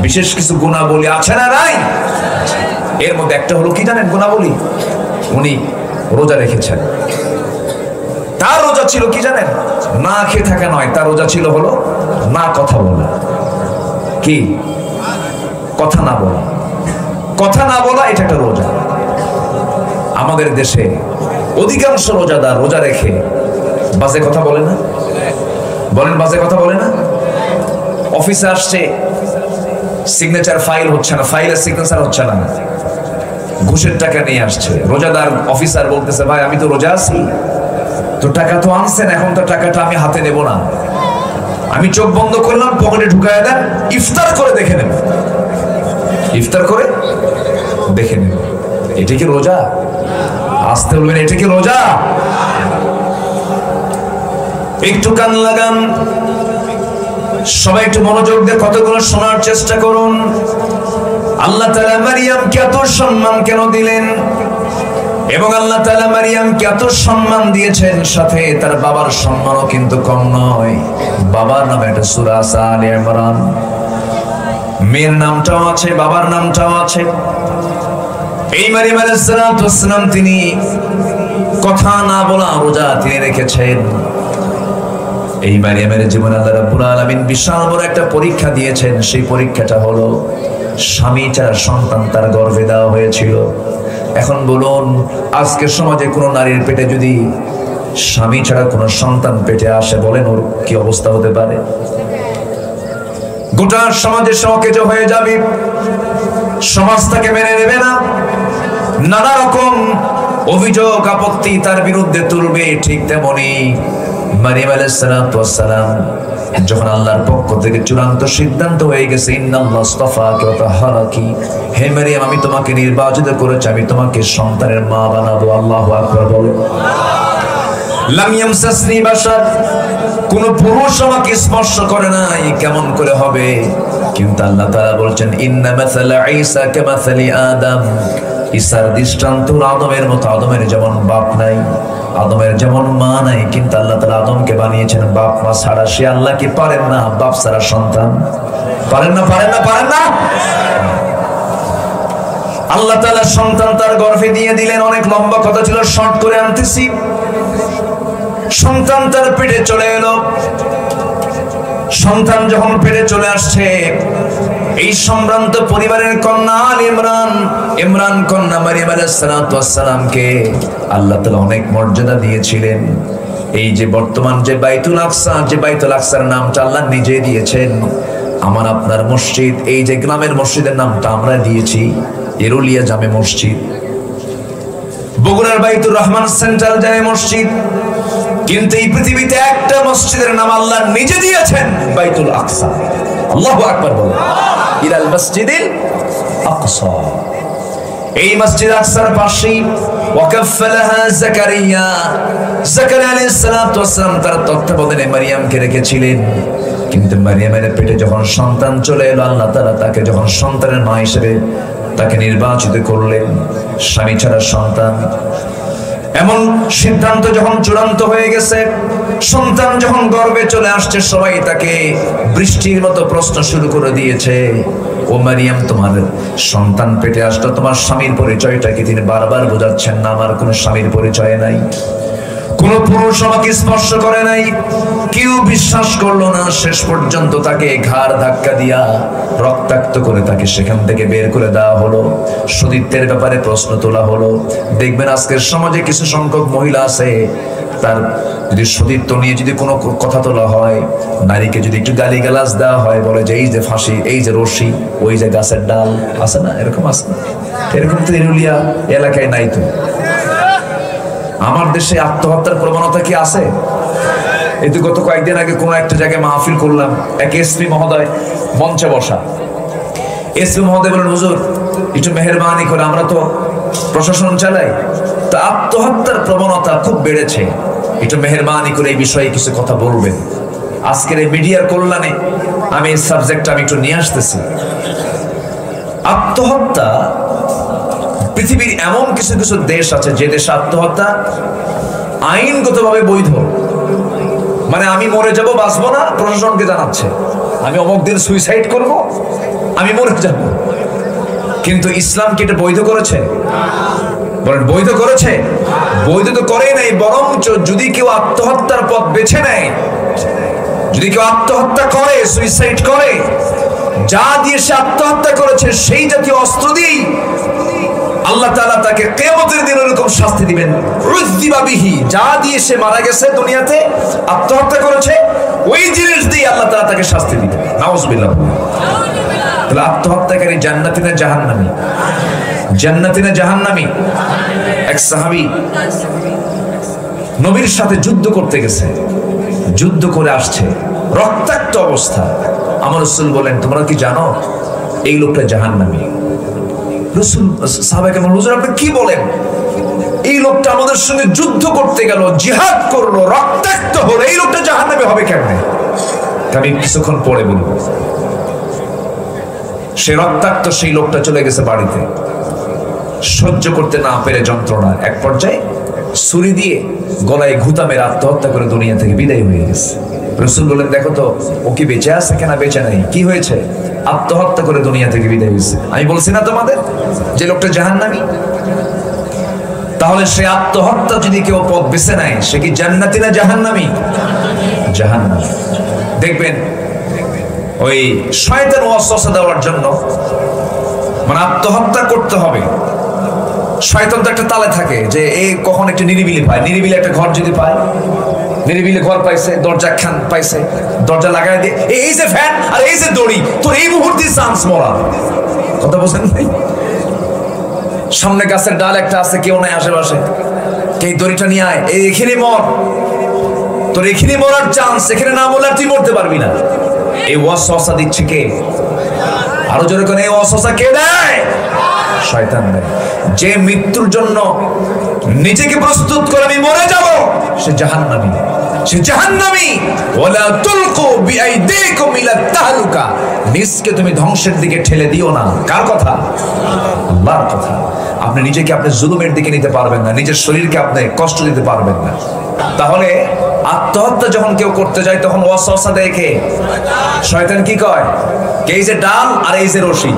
বিশেষ কিছু গুণাবলী আছে না নাই? এর মধ্যে একটা হলো কি জানেন গুণাবলী? উনি রোজা রেখেছেন। তার রোজা ছিল কি জানেন? না খেয়ে থাকা নয়, তার রোজা ছিল হলো না কথা বলা। কি? কথা না বলা। কথা না বলা, এটা একটা রোজা। আমাদের দেশে অধিকাংশ রোজাদার রোজা রেখে বাজে কথা বলে না। বলেন বাজে কথা বলে না? অফিসে আসছে, সিগনেচার ফাইল হচ্ছে না, ফাইলের সিগনেচার হচ্ছে না, ঘুষের টাকা নিয়ে আসছে। রোজাদার অফিসার বলতেছে, ভাই আমি তো রোজা আছি, তো টাকা তো আনছেন, এখন তো টাকাটা আমি হাতে নেব না, আমি চোখ বন্ধ করলাম, পকেটে ঢুকায় দেন, ইফতার করে দেখে নেব, ইফতার করে দেখে নেব। এটা কি রোজা? আসতে বলবেন, এটা কি রোজা? একটু কান লাগান, সবাই একটু মনোযোগ দিয়ে কতগুলো শোনার চেষ্টা করুন। আল্লাহ তাআলা মারিয়ামকে এত সম্মান কেন দিলেন, এবং আল্লাহ তাআলা মারিয়ামকে এত সম্মান দিয়েছেন, সাথে তার বাবার সম্মানও কিন্তু কম নয়। বাবার নামে একটা সূরা আছে আলে ইমরান, মেয়ের নামটাও আছে, বাবার নামটাও আছে। এই মারিয়াম আলাইহিস সালাম তিনি কথা না বলা রোজা তিনি রেখেছেন। এই মারিয়ামের জীবনে আল্লাহ রাব্বুল আলামিন বিশাল বড় একটা পরীক্ষা দিয়েছেন। সেই পরীক্ষাটা হলো স্বামী ছাড়া সন্তান তার গর্ভে দেওয়া হয়েছিল। এখন বলুন, আজকের সমাজে কোনো নারীর পেটে যদি স্বামী ছাড়া কোনো সন্তান পেটে আসে, বলেন ওর কি অবস্থা হতে পারে? গোটা সমাজে সকেজ হয়ে যাবে, সমাজ তাকে মেনে নেবে না, নানা রকম অভিযোগ আপত্তি তার বিরুদ্ধে তুলবে। ঠিক তেমনি মারিয়াম আলাইহিস সালাম যখন আল্লাহর পক্ষ থেকে চূড়ান্ত সিদ্ধান্ত হয়ে গেছে, ইন্নাল্লাহ আস্তাফাকি ওয়া তাহহারাকি, হে মারিয়াম আমি তোমাকে নির্বাচিত করেছি, আমি তোমাকে সন্তানের মা বানাবো। আল্লাহু আকবার বলো। লাম ইয়ামসাসনি বাশার, কোন পুরুষ আমাকে স্পর্শ করে নাই, কেমন করে হবে? কিন্তু আল্লাহ তাআলা বলছেন, ইন্না মাসালা ঈসা কামাসালি আদম, ঈসার দৃষ্টান্ত আদমের মতো। আদমের যেমন বাপ নাই, আদমের যেমন মা নাই, কিন্তু আল্লাহ তাআলা আদমকে বানিয়েছেন বাপ মা ছাড়া। সে আল্লাহ কি পারেন না বাপ ছাড়া সন্তান? পারেন না, পারেন না, পারেন না। আল্লাহ তাআলা সন্তান তার গর্ভে দিয়ে দিলেন। অনেক লম্বা কথা ছিল, শর্ট করে আনতেছি। সন্তান তার পেটে চলে এলো। সন্তান যখন পেটে চলে আসছে, এই সম্ভ্রান্ত পরিবারের কন্যা আল ইমরান, ইমরান কন্যা মারিয়াম আলাইহিস সালামকে আল্লাহ তাআলা অনেক মর্যাদা দিয়েছিলেন। এই যে বর্তমান যে বাইতুল আকসা, যে বাইতুল আকসার নামটা আল্লাহ নিজে দিয়েছেন। আমার আপনার মসজিদ, এই যে গ্রামের মসজিদের নামটা আমরা দিয়েছি এরুলিয়া জামে মসজিদ, বগুড়ার বাইতুর রহমান সেন্ট্রাল জামে মসজিদ। কিন্তু এই পৃথিবীতে একটা মসজিদের নাম আল্লাহ নিজে দিয়েছেন, বাইতুল আকসা। আল্লাহু আকবার বলো। ইলাল মসজিদিল আকসা, এই মসজিদ আকসার পাশেই ওয়াকাফলাহা জাকারিয়া, জাকারিয়া আলাইহিস সালাম তার তত্ত্বাবধানে মারিয়ামকে রেখেছিলেন। কিন্তু মারিয়ামের পেটে যখন সন্তান চলে এলো, আল্লাহ তাআলা তাকে যখন সন্তানের মা হিসেবে তাকে নির্বাচিত করলেন, স্বামী ছাড়া সন্তান, এমন সিদ্ধান্ত যখন চূড়ান্ত হয়ে গেছে, সন্তান যখন গর্ভে চলে আসছে, সবাই তাকে বৃষ্টির মতো প্রশ্ন শুরু করে দিয়েছে। ও মারিয়াম, তোমার সন্তান পেটে আসলো, তোমার স্বামীর পরিচয়টা কি? তিনি বারবার বোঝাচ্ছেন না, আমার কোনো স্বামীর পরিচয় নাই, কোন পুরুষ আমাকে স্পর্শ করে নাই। কেউ বিশ্বাস করলো না। শেষ পর্যন্ত তাকে ঘাড় ধাক্কা দিয়া রক্তাক্ত করে তাকে সেখান থেকে বের করে দেওয়া হলো। সতীত্বের ব্যাপারে প্রশ্ন তোলা হলো। দেখবেন আজকের সমাজে কিছু সংখ্যক মহিলা আছে, তার যদি সতীত্ব নিয়ে যদি কোনো কথা তোলা হয়, নারীকে যদি একটু গালিগালাজ দেওয়া হয়, বলে যে এই যে ফাঁসি, এই যে রশি, ওই যে গাছের ডাল, আছে না? এরকম আছে না? এরকম তো এরুলিয়া এলাকায় নাই তো। আমার দেশে আত্মহত্যার প্রবণতা কি আছে? এই তো গত কয়েকদিন আগে কোন একটা জায়গায় মাহফিল করলাম, এক এসপি মহোদয় মঞ্চে বসা। এসপি মহোদয় বলেন, হুজুর একটু মেহেরবানি করে, আমরা তো প্রশাসন চালাই, তা আত্মহত্যার প্রবণতা খুব বেড়েছে, একটু মেহেরবানি করে এই বিষয়ে কিছু কথা বলবেন। আজকের এই মিডিয়ার কল্যাণে আমি এই সাবজেক্টটা আমি একটু নিয়ে আসতেছি। আত্মহত্যা, পৃথিবীর এমন কিছু কিছু দেশ আছে যে দেশে আত্মহত্যা আইনগতভাবে বৈধ। মানে আমি মরে যাব, বাঁচবো না, প্রশাসনকে জানাচ্ছে আমি অমুক দিন সুইসাইড করব, আমি মরে যাব। কিন্তু ইসলাম কি এটা বৈধ করেছে? বলেন, বৈধ করেছে? বৈধ তো করেই নাই, বরঞ্চ যদি কেউ আত্মহত্যার পথ বেছে নেয়, যদি কেউ আত্মহত্যা করে, সুইসাইড করে, যা দিয়ে সে আত্মহত্যা করেছে সেই জাতীয় অস্ত্র দিয়েই আল্লাহ তাআলা তাকে কিয়ামতের দিন এরকম শাস্তি দিবেন। উযযিবা বিহি, যা দিয়ে সে মারা গেছে দুনিয়াতে, আত্মহত্যা করেছে, ওই জিনিস দিয়ে আল্লাহ তাআলা তাকে শাস্তি দিবেন। নাউযুবিল্লাহ। তাহলে আত্মহত্যাকারী জান্নাতি না জাহান্নামী? জান্নাতি না জাহান্নামী? এক সাহাবী নবীর সাথে যুদ্ধ করতে গেছে, যুদ্ধ করে আসছে রক্তাক্ত অবস্থা। আমার রাসূল বলেন, তোমরা কি জানো এই লোকটা জাহান্নামী? রাসূল সাহাবাকে বললেন, হুজুর আপনি কি বলেন? এই লোকটা আমাদের সঙ্গে যুদ্ধ করতে গেল, জিহাদ করলো, রক্তাক্ত হলো, এই লোকটা জাহান্নামী হবে কেমনে? আমি কিছুক্ষণ পরে বলবো। সে রক্তাক্ত সেই লোকটা চলে গেছে বাড়িতে, সহ্য করতে না পেরে যন্ত্রণা এক পর্যায়ে ছুরি দিয়ে গলায় ঘুতা মেরে আত্মহত্যা করে দুনিয়া থেকে বিদায় হয়ে গেছে। রাসূল বলেন, দেখো তো ও কি বেঁচে আছে কিনা, বেঁচে নাই, কি হয়েছে? আত্মহত্যা করে দুনিয়া থেকে বিদায় হয়েছে। আমি বলছি না তোমাদের যে লোকটা জাহান্নামী? তাহলে সে আত্মহত্যা যদি কেউ পথ বেছে নেয়, সে কি জান্নাতি না জাহান্নামী? জাহান্নামী। দেখবেন ওই শয়তান ওয়াসওয়াসা দেওয়ার জন্য মানে আত্মহত্যা করতে হবে, শয়তান তো একটা তালে থাকে যে এই কখন একটা নিরিবিলি পায়, নিরিবিলি একটা ঘর যদি পায়, নিরিবিলি ঘর পাইছে, দরজা খান পাইছে, দরজা লাগাই দিয়ে এই যে ফ্যান আর এই যে দড়ি, তোর এই মুহূর্তে চান্স মরা। কথা বলছেন ভাই? সামনে গাছের ডাল একটা আছে, কেউ নাই আশেপাশে, এই দড়িটা নিয়ে আয়, এই এখানে মর, তোর এখানে মরার চান্স, এখানে না মরলে তুই মরতে পারবি না। এই ওয়াসওয়াসা দিচ্ছে কে? আরো জোরে করে, এই ওয়াসওয়াসা কে দেয়? শয়তান দেয়। যে মৃত্যুর জন্য নিজেকে প্রস্তুত করে আমি মরে যাব, সে জাহান্নামী, সে জাহান্নামী। ওয়ালা তুলকু বিআইদিকুম ইলা তাহলুকা, নিজকে তুমি ধ্বংসের দিকে ঠেলে দিও না। কার কথা? আল্লাহর কথা। আপনি নিজেকে আপনি জুলুমের দিকে নিতে পারবেন না, নিজের শরীরকে আপনি কষ্ট দিতে পারবেন না। তাহলে আত্মহত্যা যখন কেউ করতে যায় তখন ওয়াসওয়াসা দেয় কে? শয়তান কি কয়? এই যে ডাল আর এই যে রশি,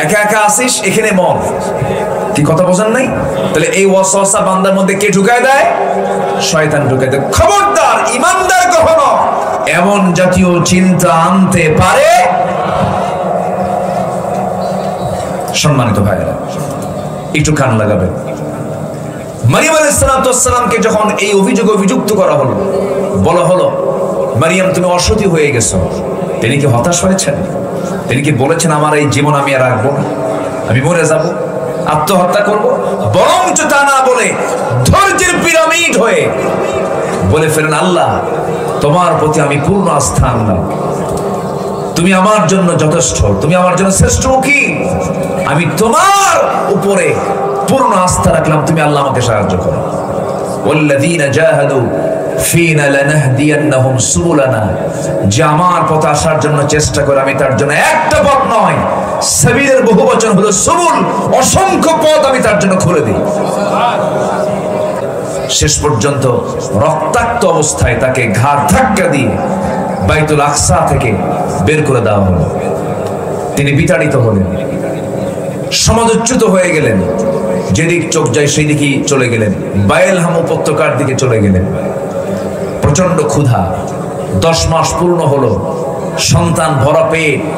একা একা আসিস, এখানে মর। কি কথা বোঝেন নাই? তাহলে এই ওয়াসওয়াসা বান্দার মধ্যে কে ঢুকায় দেয়? শয়তান ঢুকায় দেয়। খবরদার, ইমানদার কখনো এমন জাতীয় চিন্তা আনতে পারে। সম্মানিত ভাইরা, একটু কান লাগাবেন। মারিয়াম আলাইহিস সালামকে যখন এই অভিযোগে অভিযুক্ত করা হলো, বলা হলো মারিয়াম তুমি অসতী হয়ে গেছো, তিনি কি হতাশ হয়েছেন? তিনি কি বলেছেন আমার এই জীবন আমি আর রাখবো না, আমি মরে যাব, আত্মহত্যা করব? বরঞ্চ তা না বলে ধৈর্যের পিরামিড হয়ে বলে ফেলেন, আল্লাহ তোমার প্রতি আমি পূর্ণ আস্থা আনলাম, তুমি আমার জন্য যথেষ্ট, তুমি আমার জন্য শ্রেষ্ঠ উকিল, আমি তোমার উপরে পূর্ণ আস্থা রাখলাম, তুমি আল্লাহ আমাকে সাহায্য করো। ওয়াল্লাযীনা জাহাদু ফীনা লানাহদিয়ান্নাহুম সুবুলানা, যে আমার পথে আসার জন্য চেষ্টা করে আমি তার জন্য একটা পথ নয়, সাবিলের বহুবচন হলো সুবুল, অসংখ্য পথ আমি তার জন্য খুলে দিই। শেষ পর্যন্ত রক্তাক্ত অবস্থায় তাকে ঘাড় ধাক্কা দিয়ে বাইতুল আকসা থেকে বের করে দেওয়া হলো। তিনি বিতাড়িত হলেন, সমাজচ্যুত হয়ে গেলেন, যেদিক চোখ যায় সেই দিকেই চলে গেলেন, বায়েলহাম উপত্যকার দিকে চলে গেলেন। প্রচন্ড ক্ষুধা, 10 মাস পূর্ণ হলো, সন্তান ভরা পেট,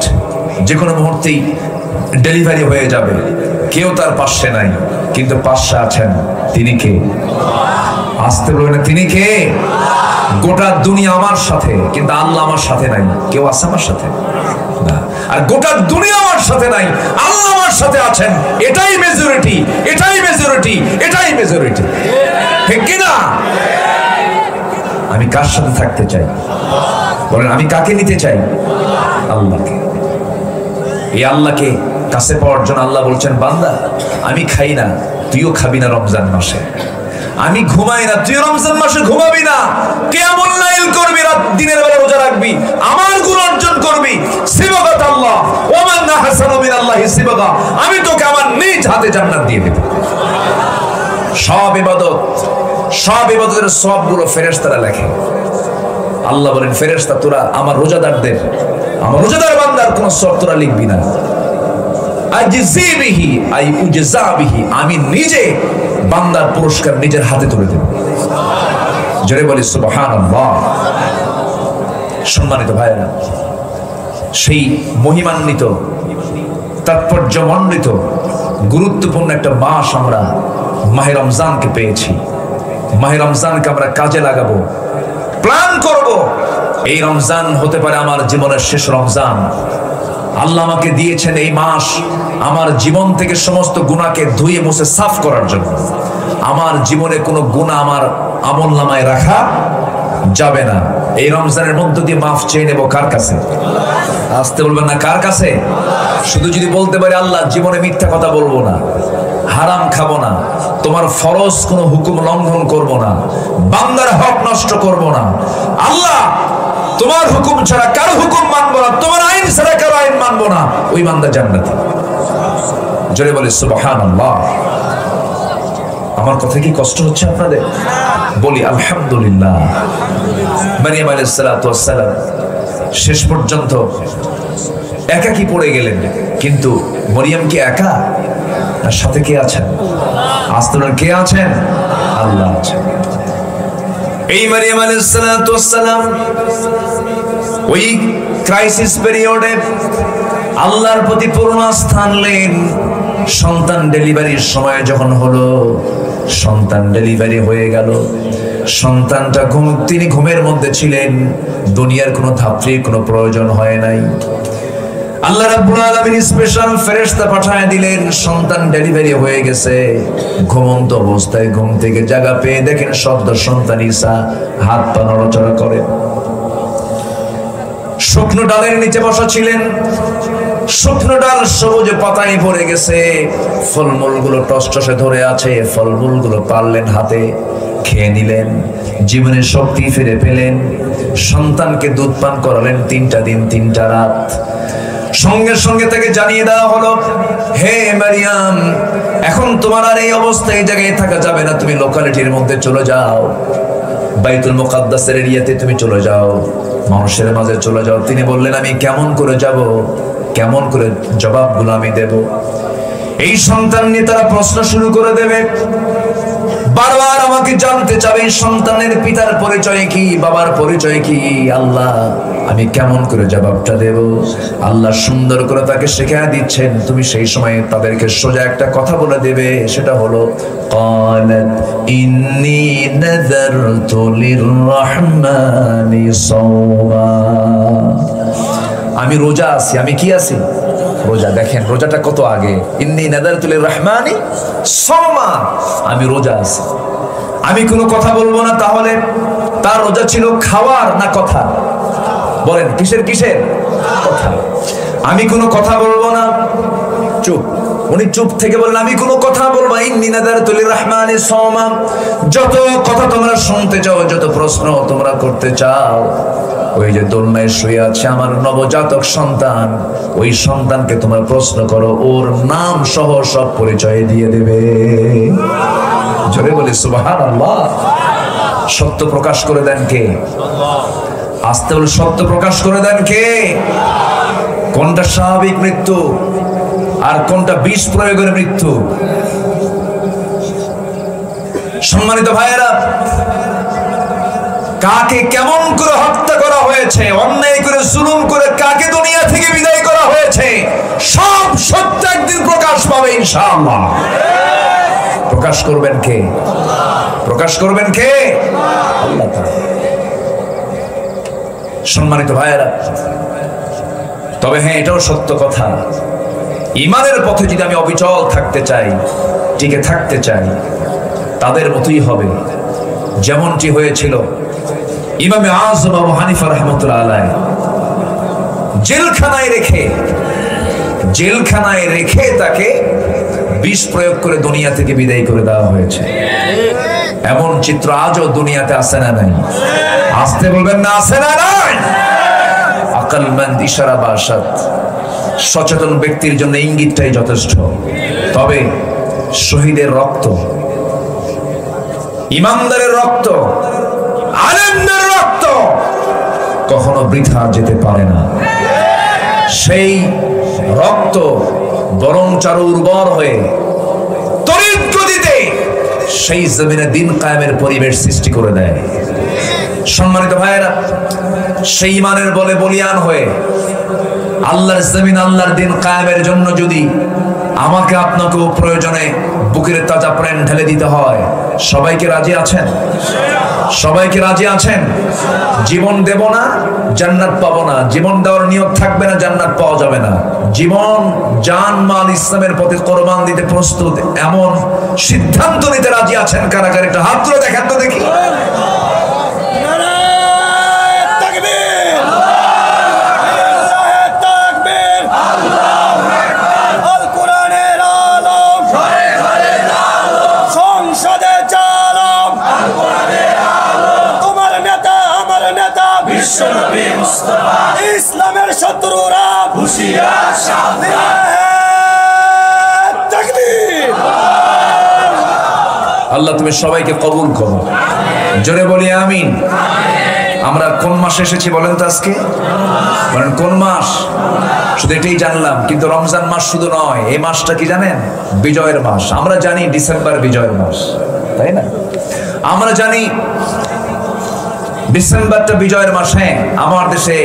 যে কোনো মুহূর্তেই ডেলিভারি হয়ে যাবে, কেউ তার পাশে নাই, কিন্তু পাশে আছেন তিনি কে? আসতে বলবেন তিনি কে? গোটা দুনিয়া আমার সাথে, কিন্তু আল্লাহ আমার সাথে নাই। কেউ আছে আমার সাথে না। আর গোটা দুনিয়া আমার সাথে নাই, আল্লাহ আমার সাথে আছেন। এটাই মেজরিটি, এটাই মেজরিটি, এটাই মেজরিটি, ঠিক কিনা? আমি কার সাথে থাকতে চাই? বলেন, আমি কাকে নিতে চাই? আল্লাহকে। এই আল্লাহকে কাছে পাওয়ার জন্য আল্লাহ বলছেন, বান্দা আমি খাই না, তুইও খাবি না রমজান মাসে, আমি ঘুমাই না, তুই রমজান মাসে ঘুমাবি না, কিয়ামুল লাইল করবি, রাত দিনের বেলা রোজা রাখবি, আমার গুণ অর্জন করবি। সিবাগাত আল্লাহ, ওমান আহসানু মিনাল্লাহি সিবাগা, আমি তোকে আমার নিজ হাতে জান্নাত দিয়ে দেব। সব ইবাদত, সব ইবাদতের সবগুলো ফেরেশতারা লেখে। আল্লাহ বলেন, ফেরেশতা তোরা আমার রোজাদারদের, আমার রোজাদার বান্দার কোন সব তোরা লিখবি না। আজজি বিহি আই উজজা বিহি, আমি নিজে বান্দার পুরস্কার নিজের হাতে তুলে দেব। জোরে বলি সুবহানাল্লাহ। সম্মানিত ভাইরা, সেই মহিমান্বিত, তাৎপর্যমণ্ডিত, গুরুত্বপূর্ণ একটা মাস আমরা মাহে রমজানকে পেয়েছি। মাহে রমজানকে আমরা কাজে লাগাবো, প্ল্যান করব। এই রমজান হতে পারে আমার জীবনের শেষ রমজান, আল্লাহ আমাকে দিয়েছেন এই মাস আমার জীবন থেকে সমস্ত গুনাহকে ধুয়ে মুছে সাফ করার জন্য। আমার জীবনে কোনো গুনাহ আমার আমলনামায় রাখা যাবে না। এই রমজানের মধ্য দিয়ে মাফ চেয়ে নেব কার কাছে? আসতে বলবেন না, কার কাছে? শুধু যদি বলতে পারি আল্লাহ জীবনে মিথ্যা কথা বলবো না, হারাম খাবো না, তোমার ফরজ কোনো হুকুম লঙ্ঘন করব না, বান্দার হক নষ্ট করব না, আল্লাহ তোমার হুকুম ছাড়া কারো হুকুম মানবো না, তোমার আইন ছাড়া কারো আইন মানবো না, ওই বান্দা জান্নাতি। জোরে বলে সুবহানাল্লাহ। আমার কথা কি কষ্ট হচ্ছে আপনাদের? বলি আলহামদুলিল্লাহ। মারিয়াম আলাইহিস সালাতু ওয়াস সালাম শেষ পর্যন্ত একাকী পড়ে গেলেন, কিন্তু মরিয়ম কি একা? আর সাথে কে আছেন? আস্তানার কে আছেন? আল্লাহ আছেন। এই মারিয়াম আলাইহিস সালাতু ওয়াস সালাম ওই ক্রাইসিস পিরিয়ডে আল্লাহর প্রতি পূর্ণ আস্থা আনলেন। সন্তান ডেলিভারির সময় যখন হলো, সন্তান ডেলিভারি হয়ে গেল, সন্তানটা তিনি ঘুমের মধ্যে ছিলেন, দুনিয়ার কোনো ধাত্রীর কোনো প্রয়োজন হয় নাই। আল্লাহ রাব্বুল আলামিন স্পেশাল ফেরেশতা পাঠিয়ে দিলেন, সন্তান ডেলিভারি হয়ে গেছে। ঘুমন্ত অবস্থায় ঘুম থেকে জাগা পেয়ে দেখেন শব্দ সন্তান ঈসা হাত পা নড়াচড়া করে। শুকনো ডালের নিচে বসা ছিলেন, শুকনো ডাল সবুজ পাতায় ভরে গেছে, ফলমূলগুলো টসটসে ধরে আছে, ফলমূলগুলো পারলেন হাতে, খেয়ে নিলেন, জীবনের শক্তি ফিরে পেলেন। সন্তানকে দুধ পান করালেন 3টা দিন 3টা রাত। সঙ্গে সঙ্গে তাকে জানিয়ে দেওয়া হলো, হে মারিয়াম, এখন তোমার আর এই অবস্থায় এই জায়গায় থাকা যাবে না, তুমি লোকালিটির মধ্যে চলে যাও, বাইতুল মুকাদ্দাসের এরিয়াতে তুমি চলে যাও, মানুষের মাঝে চলে যাও। তিনি বললেন, আমি কেমন করে যাব, কেমন করে জবাবগুলো আমি দেব? এই সন্তান নিয়ে তারা প্রশ্ন শুরু করে দেবে, বারবার আমাকে জানতে চাবে সন্তানের পিতার পরিচয় কি, বাবার পরিচয় কি। আল্লাহ আমি কেমন করে জবাবটা দেব? আল্লাহ সুন্দর করে তাকে শেখায় দিচ্ছেন, তুমি সেই সময় তাদেরকে সোজা একটা কথা বলে দেবে, সেটা হলো ক্বালাত ইন্নী নাযারতু লিররহমানি সাওমা। আমি রোজা আছি। আমি কি আছি? রোজা। দেখেন রোজাটা কত আগে, ইন্নী নাযারতু লিররহমানি সাওমা, আমি রোজা আছি। আমি কোনো কথা বলবো না। তাহলে তার রোজা ছিল খাওয়ার না কথা? বলেন কিসের কিসের? কথা। আমি কোনো কথা বলবো না, চুপ। উনি চুপ থেকে বললেন, আমি কোনো কথা বলবো, ইন্নী নাযারতু লিররহমানি সাওমা। যত কথা তোমরা শুনতে চাও, যত প্রশ্ন তোমরা করতে চাও, ওই যে দোলনায় শুয়ে আছে আমার নবজাতক সন্তান, ওই সন্তানকে তোমরা প্রশ্ন করো, ওর নাম সহ সব পরিচয় দিয়ে দেবে। জোরে বলি সুবহানাল্লাহ। সত্য প্রকাশ করে দেন কে? আস্তে বলে সত্য প্রকাশ করে দেন কে? কোনটা স্বাভাবিক মৃত্যু আর কোনটা বিষ প্রয়োগের মৃত্যু? সম্মানিত ভাইয়েরা, কাকে কেমন করে হত্যা করা হয়েছে, অন্যায় করে জুলুম করে কাকে দুনিয়া থেকে বিদায় করা হয়েছে, সব সত্য একদিন প্রকাশ পাবে ইনশাআল্লাহ। প্রকাশ করবেন কে? প্রকাশ করবেন কে? আল্লাহ তাআলা। সম্মানিত ভাইয়েরা, তবে হ্যাঁ, এটাও সত্য কথা, ঈমানের পথে যদি আমি অবিচল থাকতে চাই, টিকে থাকতে চাই, তাদের মতোই হবে যেমনটি হয়েছিল ইমামে আযম আবু হানিফা রাহমাতুল্লাহ আলাইহি। জেলখানায় রেখে তাকে বিষ প্রয়োগ করে দুনিয়া থেকে বিদায় করে দেওয়া হয়েছে। এমন চিত্র আজও দুনিয়াতে আছে না নাই? আসতে বলবেন না, আছে না নাই? আকলমন্দ ইশারা বাসাত, সচেতন ব্যক্তির জন্য ইঙ্গিতটাই যথেষ্ট। তবে শহীদের রক্ত, ইমানদারের রক্ত, আলেমদের রক্ত কখনো বৃথা যেতে পারে না। সেই রক্ত বরং চারু উর্বর হয়ে তড়িৎ গতিতে সেই জমিনে দিন কায়েমের পরিবেশ সৃষ্টি করে দেয়। সম্মানিত ভাইয়েরা, সেই ইমানের বলে বলিয়ান হয়ে আল্লাহর জমিন, আল্লাহর দিন কায়েমের জন্য যদি আমাকে আপনাকেও প্রয়োজনে বুকের তাজা প্রাণ ঢেলে দিতে হয়, সবাইকে রাজি আছেন? সবাইকে রাজি আছেন? জীবন দেব না, জান্নাত পাবো না। জীবন দেওয়ার নিয়ত থাকবে না, জান্নাত পাওয়া যাবে না। জীবন, জান, মাল ইসলামের প্রতি কোরবান দিতে প্রস্তুত, এমন সিদ্ধান্ত নিতে রাজি আছেন কারা কারা? একটা হাত তুলে দেখেন তো দেখি। ইসলামের শত্রুরা হুঁশিয়ার সাবধান। আল্লাহ তুমি সবাইকে কবুল করো, জোরে বলি আমিন। আমরা কোন মাসে এসেছি বলেন তো আজকে? বলেন কোন মাস? শুধু এটাই জানলাম, কিন্তু রমজান মাস শুধু নয়, এই মাসটা কি জানেন? বিজয়ের মাস। আমরা জানি ডিসেম্বর বিজয়ের মাস, তাই না? আমরা জানি ডিসেম্বরটা বিজয়ের মাস। হ্যাঁ, আমার দেশে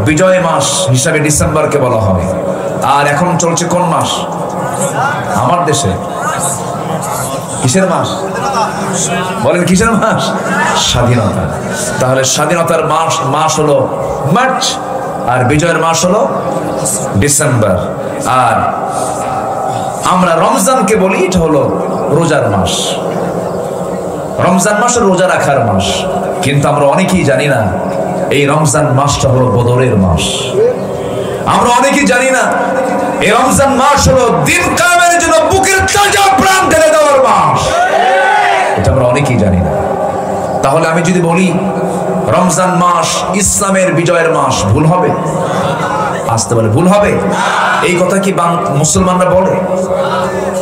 বিজয় মাস হিসাবে ডিসেম্বরকে বলা হয়। আর এখন চলছে কোন মাস আমার দেশে? কিসের মাস বলেন? কিসের মাস? স্বাধীনতা। তাহলে স্বাধীনতার মাস হলো মার্চ, আর বিজয়ের মাস হলো ডিসেম্বর। আর আমরা রমজানকে বলি এটা হলো রোজার মাস। রমজান মাস রোজা রাখার মাস, কিন্তু আমরা অনেকেই জানি না এই রমজান মাসটা হলো বদরের মাস। আমরা অনেকেই জানি না এই রমজান মাস হলো দিন কায়েমের জন্য বুকের তাজা প্রাণ ঢেলে দেওয়ার মাস। এটা আমরা অনেকেই জানি না। তাহলে আমি যদি বলি রমজান মাস ইসলামের বিজয়ের মাস, ভুল হবে? আসতে বলে ভুল হবে? এই কথা কি মুসলমানরা বলে?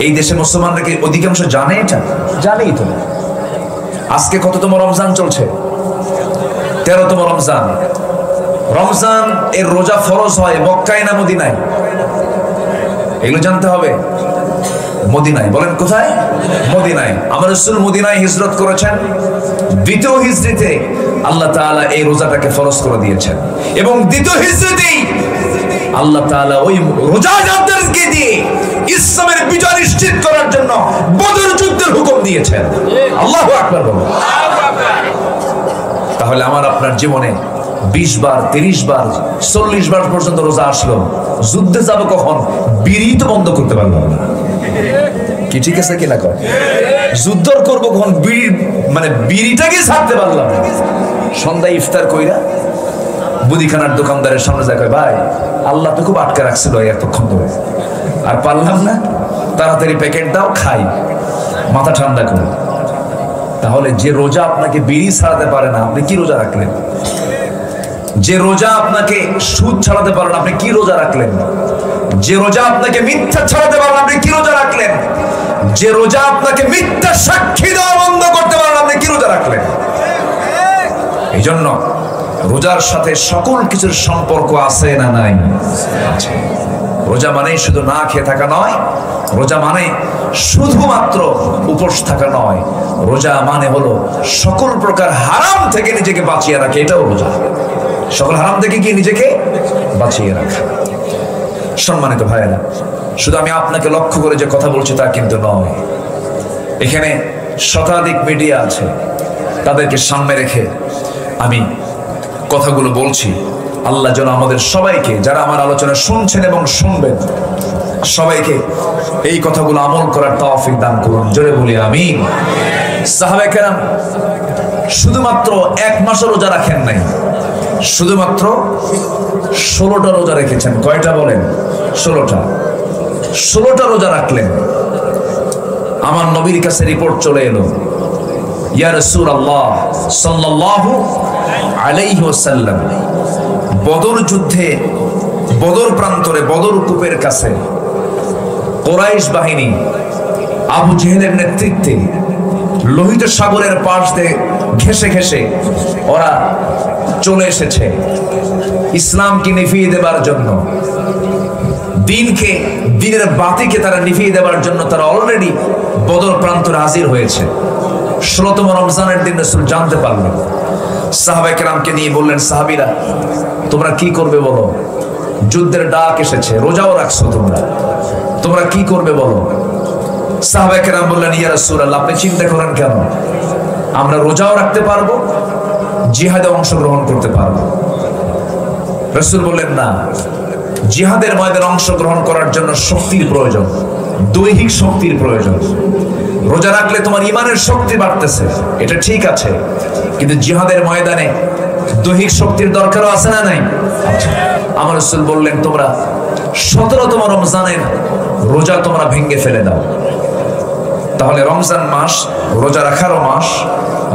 এই দেশে মুসলমানরা কি অধিকাংশ জানে? এটা জানেই তো। আজকে কততম রমজান চলছে? 13তম রমজান। রমজান এর রোজা ফরজ হয় মক্কায় না মদিনায়? এগুলো জানতে হবে। মদিনায়। বলেন কোথায়? মদিনায়। আমার রাসূল মদিনায় হিজরত করেছেন। দ্বিতীয় হিজরিতে আল্লাহ তাআলা এই রোজাটাকে ফরজ করে দিয়েছেন, এবং দ্বিতীয় হিজরিতেই আল্লাহ তাআলা ওই রোজাদারদেরকে দিয়ে ইসলামের বিজয় নিশ্চিত করার জন্য বদর যুদ্ধের হুকুম দিয়েছেন। আল্লাহু আকবার বলুন। তাহলে আমার আপনার জীবনে 20 বার, 30 বার, 40 বার পর্যন্ত রোজা আসলো, যুদ্ধে যাবো কখন? বিড়ি তো বন্ধ করতে পারলাম না। কি ঠিক আছে কিনা কয়? যুদ্ধ করবো কখন? বিড়ি মানে বিড়িটাকে ছাড়তে পারলাম না। সন্ধ্যায় ইফতার কইরা মুদিখানার দোকানদারের সামনে যায়, কয় ভাই আল্লাহ তো খুব আটকে রাখছিল এতক্ষণ ধরে, আর পারলাম না, তাড়াতাড়ি প্যাকেট দাও, খাই, মাথা ঠান্ডা করে। তাহলে যে রোজা আপনাকে বিড়ি ছাড়াতে পারে না, আপনি কি রোজা রাখলেন? যে রোজা আপনাকে সুদ ছাড়াতে পারে না, আপনি কি রোজা রাখলেন? যে রোজা আপনাকে মিথ্যা ছাড়াতে পারে না, আপনি কি রোজা রাখলেন? যে রোজা আপনাকে মিথ্যা সাক্ষী দেওয়া বন্ধ করতে পারে না, আপনি কি রোজা রাখলেন? এই জন্য রোজার সাথে সকল কিছুর সম্পর্ক আছে না নাই? আছে। রোজা মানে শুধু না খেয়ে থাকা নয়, রোজা মানে শুধুমাত্র উপোস থাকা নয়, রোজা মানে হলো সকল প্রকার হারাম থেকে নিজেকে বাঁচিয়ে রাখে, এটাও রোজা। সকল হারাম থেকে কি নিজেকে বাঁচিয়ে রাখা। সম্মানিত ভাইয়েরা, শুধু আমি আপনাকে লক্ষ্য করে যে কথা বলছি তা কিন্তু নয়। এখানে শতাধিক মিডিয়া আছে, তাদেরকে সামনে রেখে আমি কথাগুলো বলছি। আল্লাহ যেন আমাদের সবাইকে, যারা আমার আলোচনা শুনছেন এবং শুনবেন, সবাইকে এই কথাগুলো আমল করার তৌফিক দান করুন। জোরে বলি আমিন। সাহাবায়ে কেরাম শুধুমাত্র 1 মাসও রোজা রাখেন নাই, শুধুমাত্র 16টা রোজা রেখেছেন। কয়টা বলেন? 16টা রোজা রাখলেন। আমার নবীর কাছে রিপোর্ট চলে এলো, ইয়া রাসূলুল্লাহ সাল্লাল্লাহু আলাইহি ওয়াসাল্লাম, বদর যুদ্ধে, বদর প্রান্তরে, বদর কূপের কাছে কুরাইশ বাহিনী আবু জেহেলের নেতৃত্বে লোহিত সাগরের পাশ দিয়ে ঘেঁষে ঘেঁষে ওরা চলে এসেছে ইসলামকে নিভিয়ে দেবার জন্য। দিনকে, দিনের বাতিকে তারা নিভিয়ে দেবার জন্য তারা অলরেডি বদর প্রান্তরে হাজির হয়েছে। 16তম রমজানের দিন রাসূল জানতে পারলেন। সাহাবায়ে কেরামকে নিয়ে বললেন, সাহাবীরা তোমরা কি করবে বলো? যুদ্ধের ডাক এসেছে, রোজাও রাখছো তোমরা কি করবে বলো? সাহাবায়ে কেরাম বললেন, ইয়া রাসূলুল্লাহ আপনি চিন্তা করেন কেন? আমরা রোজাও রাখতে পারবো, জিহাদে অংশগ্রহণ করতে পারবো। রাসূল বললেন না, জিহাদের ময়দানে অংশগ্রহণ করার জন্য শক্তির প্রয়োজন, দৈহিক শক্তির প্রয়োজন। রোজা রাখলে তোমার ইমানের শক্তি বাড়তেছে, এটা ঠিক আছে, কিন্তু জিহাদের ময়দানে দৈহিক শক্তির দরকারও আছে না নাই? আমার রাসূল বললেন, তোমরা 17তম রমজানের রোজা তোমরা ভেঙে ফেলে দাও। তাহলে রমজান মাস রোজা রাখারও মাস,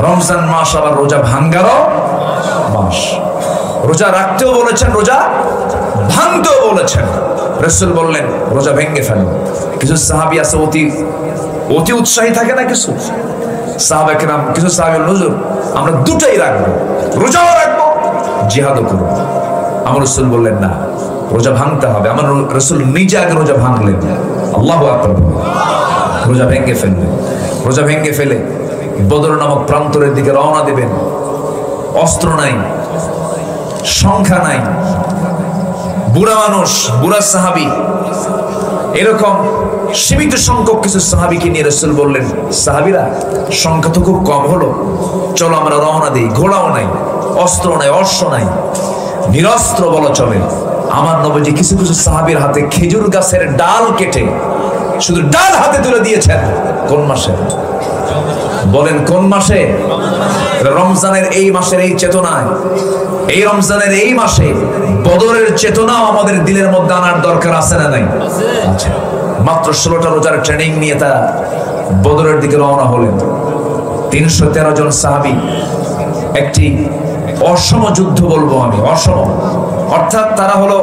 রমজান মাস আবার রোজা ভাঙ্গারও মাস। রোজা রাখতেও বলেছেন, রোজা ভাঙতেও বলেছেন। রাসূল বললেন রোজা ভেঙে ফেলো। কিছু সাহাবী আছে অতি উৎসাহী থাকে না, কিছু সাহাবা কেরাম, কিছু সাহাবী হুজুর আমরা দুটাই রাখবো, রোজাও রাখবো জিহাদও করবো। আমার রাসূল বললেন না, রোজা ভাঙতে হবে। আমার রাসূল নিজে আগে রোজা ভাঙলেন, আল্লাহু আকবার, রোজা ভেঙে ফেললেন। রোজা ভেঙে ফেলে বদর নামক প্রান্তরের দিকে রওনা দিবেন। অস্ত্র নাই, সংখ্যা নাই, বুড়া মানুষ, বুড়া সাহাবী, এরকম সীমিত সংখ্যক কিছু সাহাবীকে নিয়ে রাসূল বললেন, সাহাবীরা সংখ্যা তো খুব কম হলো, চলো আমরা রওনা দিই। ঘোড়াও নাই, অস্ত্র নাই, অশ্ব নাই, নিরস্ত্র বলা চলে। আমার নবীজি কিছু কিছু সাহাবীর হাতে খেজুর গাছের ডাল কেটে শুধু ডাল হাতে তুলে দিয়েছেন। কোন মাসে বলেন, কোন মাসে? রমজানের এই মাসের এই চেতনায়, এই রমজানের এই মাসে বদরের চেতনাও আমাদের দিলের মধ্যে আনার দরকার আছে না নাই? আচ্ছা, মাত্র 16টা রোজার ট্রেনিং নিয়ে তারা বদরের দিকে রওনা হলেন। 313 জন সাহাবী, একটি অসম যুদ্ধ বলবো আমি, অসম, অর্থাৎ তারা হলো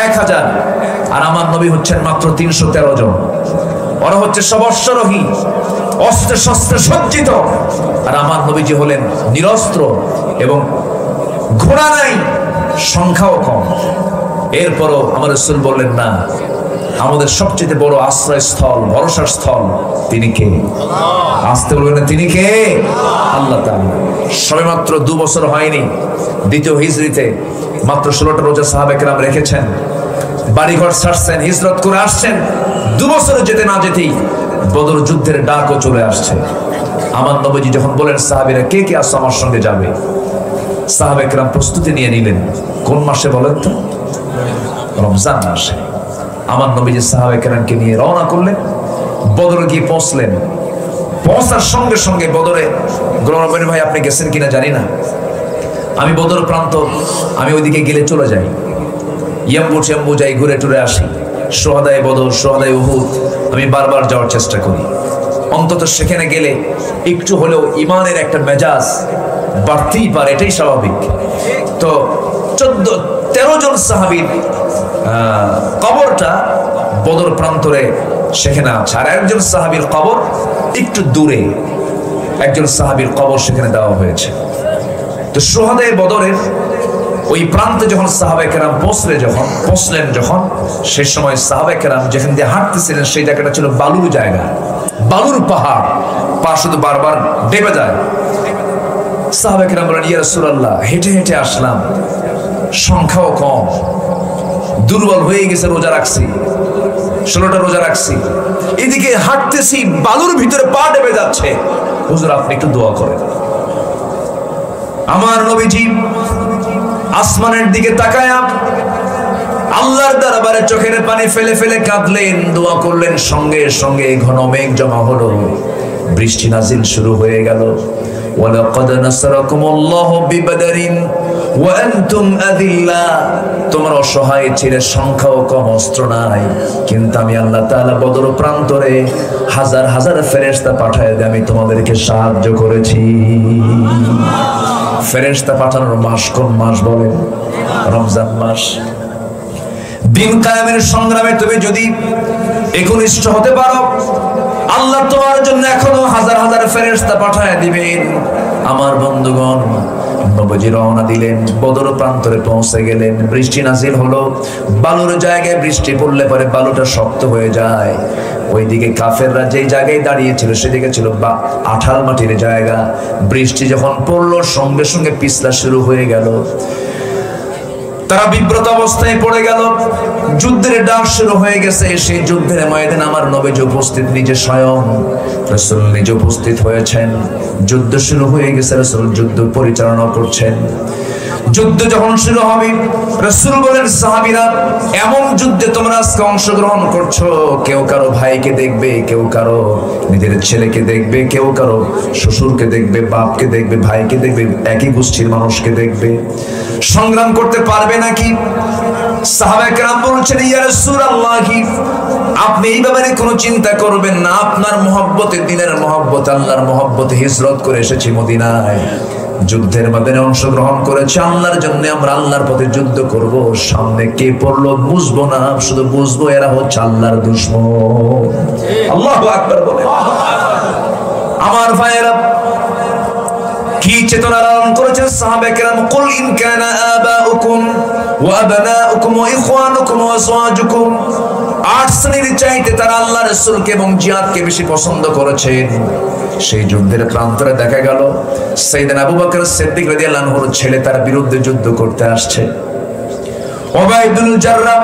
1000 আর আমার নবী হচ্ছেন মাত্র 313 জন। ওরা হচ্ছে সব অশ্বরোহী, অস্ত্রে শস্ত্রে সজ্জিত, আর আমার নবীজি হলেন নিরস্ত্র এবং ঘোড়া নাই, সংখ্যাও কম। এরপরও আমার রাসূল বললেন না, আমাদের সবচেয়ে বড় আশ্রয়স্থল, ভরসার স্থল তিনি কে? আসতে বলবেন না, তিনি কে? আল্লাহ তাআলা। সবেমাত্র 2 বছর হয়নি, দ্বিতীয় হিজরিতে মাত্র 16টা রোজা সাহাবা কেরাম রেখেছেন, বাড়িঘর ছাড়ছেন, হিজরত করে আসছেন। 2 বছরে যেতে না যেতেই বদর যুদ্ধের ডাকও চলে আসছে। আমার নবীজি যখন বলেন, সাহাবীরা কে কে আসছে আমার সঙ্গে যাবে, সাহাবা কেরাম প্রস্তুতি নিয়ে নিলেন। কোন মাসে বলেন তো? রমজান মাসে। আমার নবীজি সাহাবা কেরামকে নিয়ে রওনা করলেন, বদরে গিয়ে পৌঁছলেন। পৌঁছার সঙ্গে সঙ্গে বদরে, গোলাম ভাই আপনি গেছেন কিনা জানি না, আমি বদর প্রান্ত, আমি ওইদিকে গেলে চলে যাই, ইয়াম্বু যাই, ঘুরে টুরে আসি। সোহাদায়ে বদর, সোহাদায়ে উহুদ আমি বারবার যাওয়ার চেষ্টা করি। অন্তত সেখানে গেলে একটু হলেও ইমানের একটা মেজাজ বাড়তেই পারে, এটাই স্বাভাবিক। তো 13 জন সাহাবীর কবরটা বদর প্রান্তরে সেখানে আছে, আর একজন সাহাবীর কবর একটু দূরে, একজন সাহাবীর কবর সেখানে দেওয়া হয়েছে। তো সোহাদায়ে বদরের ওই প্রান্তে যখন সাহাবায়ে কেরাম পৌঁছলেন যখন সেই সময় সাহাবায়ে কেরাম যেখান দিয়ে হাঁটতেছিলেন সেই জায়গাটা ছিল বালুর জায়গা, বালুর পাহাড়, পা শুধু বারবার ডেবে যায়। সাহাবায়ে কেরাম বলেন, ইয়া রাসূলুল্লাহ, হেঁটে হেঁটে আসলাম, সংখ্যাও কম, দুর্বল হয়ে গেছে, রোজা রাখছি, 16টা রোজা রাখছি, এদিকে হাঁটতেছি, বালুর ভিতরে পা ডেবে যাচ্ছে, হুজুর আপনি একটু দোয়া করেন। আমার নবীজি আসমানের দিকে তাকায়া আল্লাহর দরবারে চোখের পানি ফেলে ফেলে কাঁদলেন, দোয়া করলেন। সঙ্গে সঙ্গে ঘন মেঘ জমা হলো, বৃষ্টি নাজিল শুরু হয়ে গেল। ওয়ালাকাদ নাসারাকুমুল্লাহু বিবাদরিন ওয়া আনতুম আযিল্লা, তোমরা অসহায় ছিলে, সংখ্যাও কম, অস্ত্র নাই, কিন্তু আমি আল্লাহ তাআলা বদর প্রান্তরে হাজার হাজার ফেরেশতা পাঠায় দিয়ে আমি তোমাদেরকে সাহায্য করেছি। ফেরেশতা পাঠানোর মাস কোন মাস বলেন? রমজান মাস। দিন কায়েমের সংগ্রামে তুমি যদি একনিষ্ঠ হতে পারো, আল্লাহ তোমার জন্য এখনো হাজার হাজার ফেরেশতা পাঠায় দিবেন। আমার বন্ধুগণ, নবীজি রওনা দিলেন, বদর প্রান্তরে পৌঁছে গেলেন। বৃষ্টি নাজিল হলো, বালুর জায়গায় বৃষ্টি পড়লে পরে বালুটা শক্ত হয়ে যায়। ওইদিকে কাফেররা যেই জায়গায় দাঁড়িয়েছিল সেদিকে ছিল আঠাল মাটির জায়গা। বৃষ্টি যখন পড়লো সঙ্গে সঙ্গে পিছলা শুরু হয়ে গেল। তারা বিব্রত অবস্থায় পড়ে গেল। যুদ্ধের ডাক শুরু হয়ে গেছে। সেই যুদ্ধের ময়দানে আমার নবীজি উপস্থিত, নিজে স্বয়ং রাসূল নিজে উপস্থিত হয়েছেন। যুদ্ধ শুরু হয়ে গেছে, রাসূল যুদ্ধ পরিচালনা করছেন। যুদ্ধ যখন শুরু হবে, রাসূল বলেন, সাহাবীরা, এমন যুদ্ধে তোমরা আজকে অংশগ্রহণ করছো, কেউ কারো ভাইকে দেখবে, কেউ কারো নিজের ছেলেকে দেখবে, কেউ কারো শ্বশুরকে দেখবে, বাপকে দেখবে, ভাইকে দেখবে, একই গোষ্ঠীর মানুষকে দেখবে। সংগ্রাম করতে পারবে নাকি? সাহাবায়ে কেরাম বলছেন, ইয়া রাসূলুল্লাহ, আপনি এই ব্যাপারে কোনো চিন্তা করবেন না। আপনার মহব্বতে, দিনের মহব্বতে, আল্লাহর মহব্বতে হিজরত করে এসেছি মদিনায়। যুদ্ধের ময়দানে অংশগ্রহণ করেছি আল্লাহর জন্য। আমরা আল্লাহর পথে যুদ্ধ করব। সামনে কে পড়লো বুঝবো না, শুধু বুঝবো এরা হচ্ছে আল্লাহর দুশমন। আল্লাহু আকবার বলে। আমার ভাইয়েরা, কি চেতনা লালন করেছেন সাহাবায়ে কেরাম। কুল ইন কানা আবাউকুম ওয়া আবনাউকুম ওয়া ইখওয়ানুকুম ওয়া আজওয়াজুকুম। 8 শ্রেণীর চাইতে তারা আল্লাহ রাসূলকে এবং জিহাদকে বেশি পছন্দ করেছেন। সেই যুদ্ধের প্রান্তরে দেখা গেল সাইয়েদনা আবু বকর সিদ্দিক রাদিয়াল্লাহু আনহুর ছেলে তার বিরুদ্ধে যুদ্ধ করতে আসছে। উবাইদুল জাররাহ,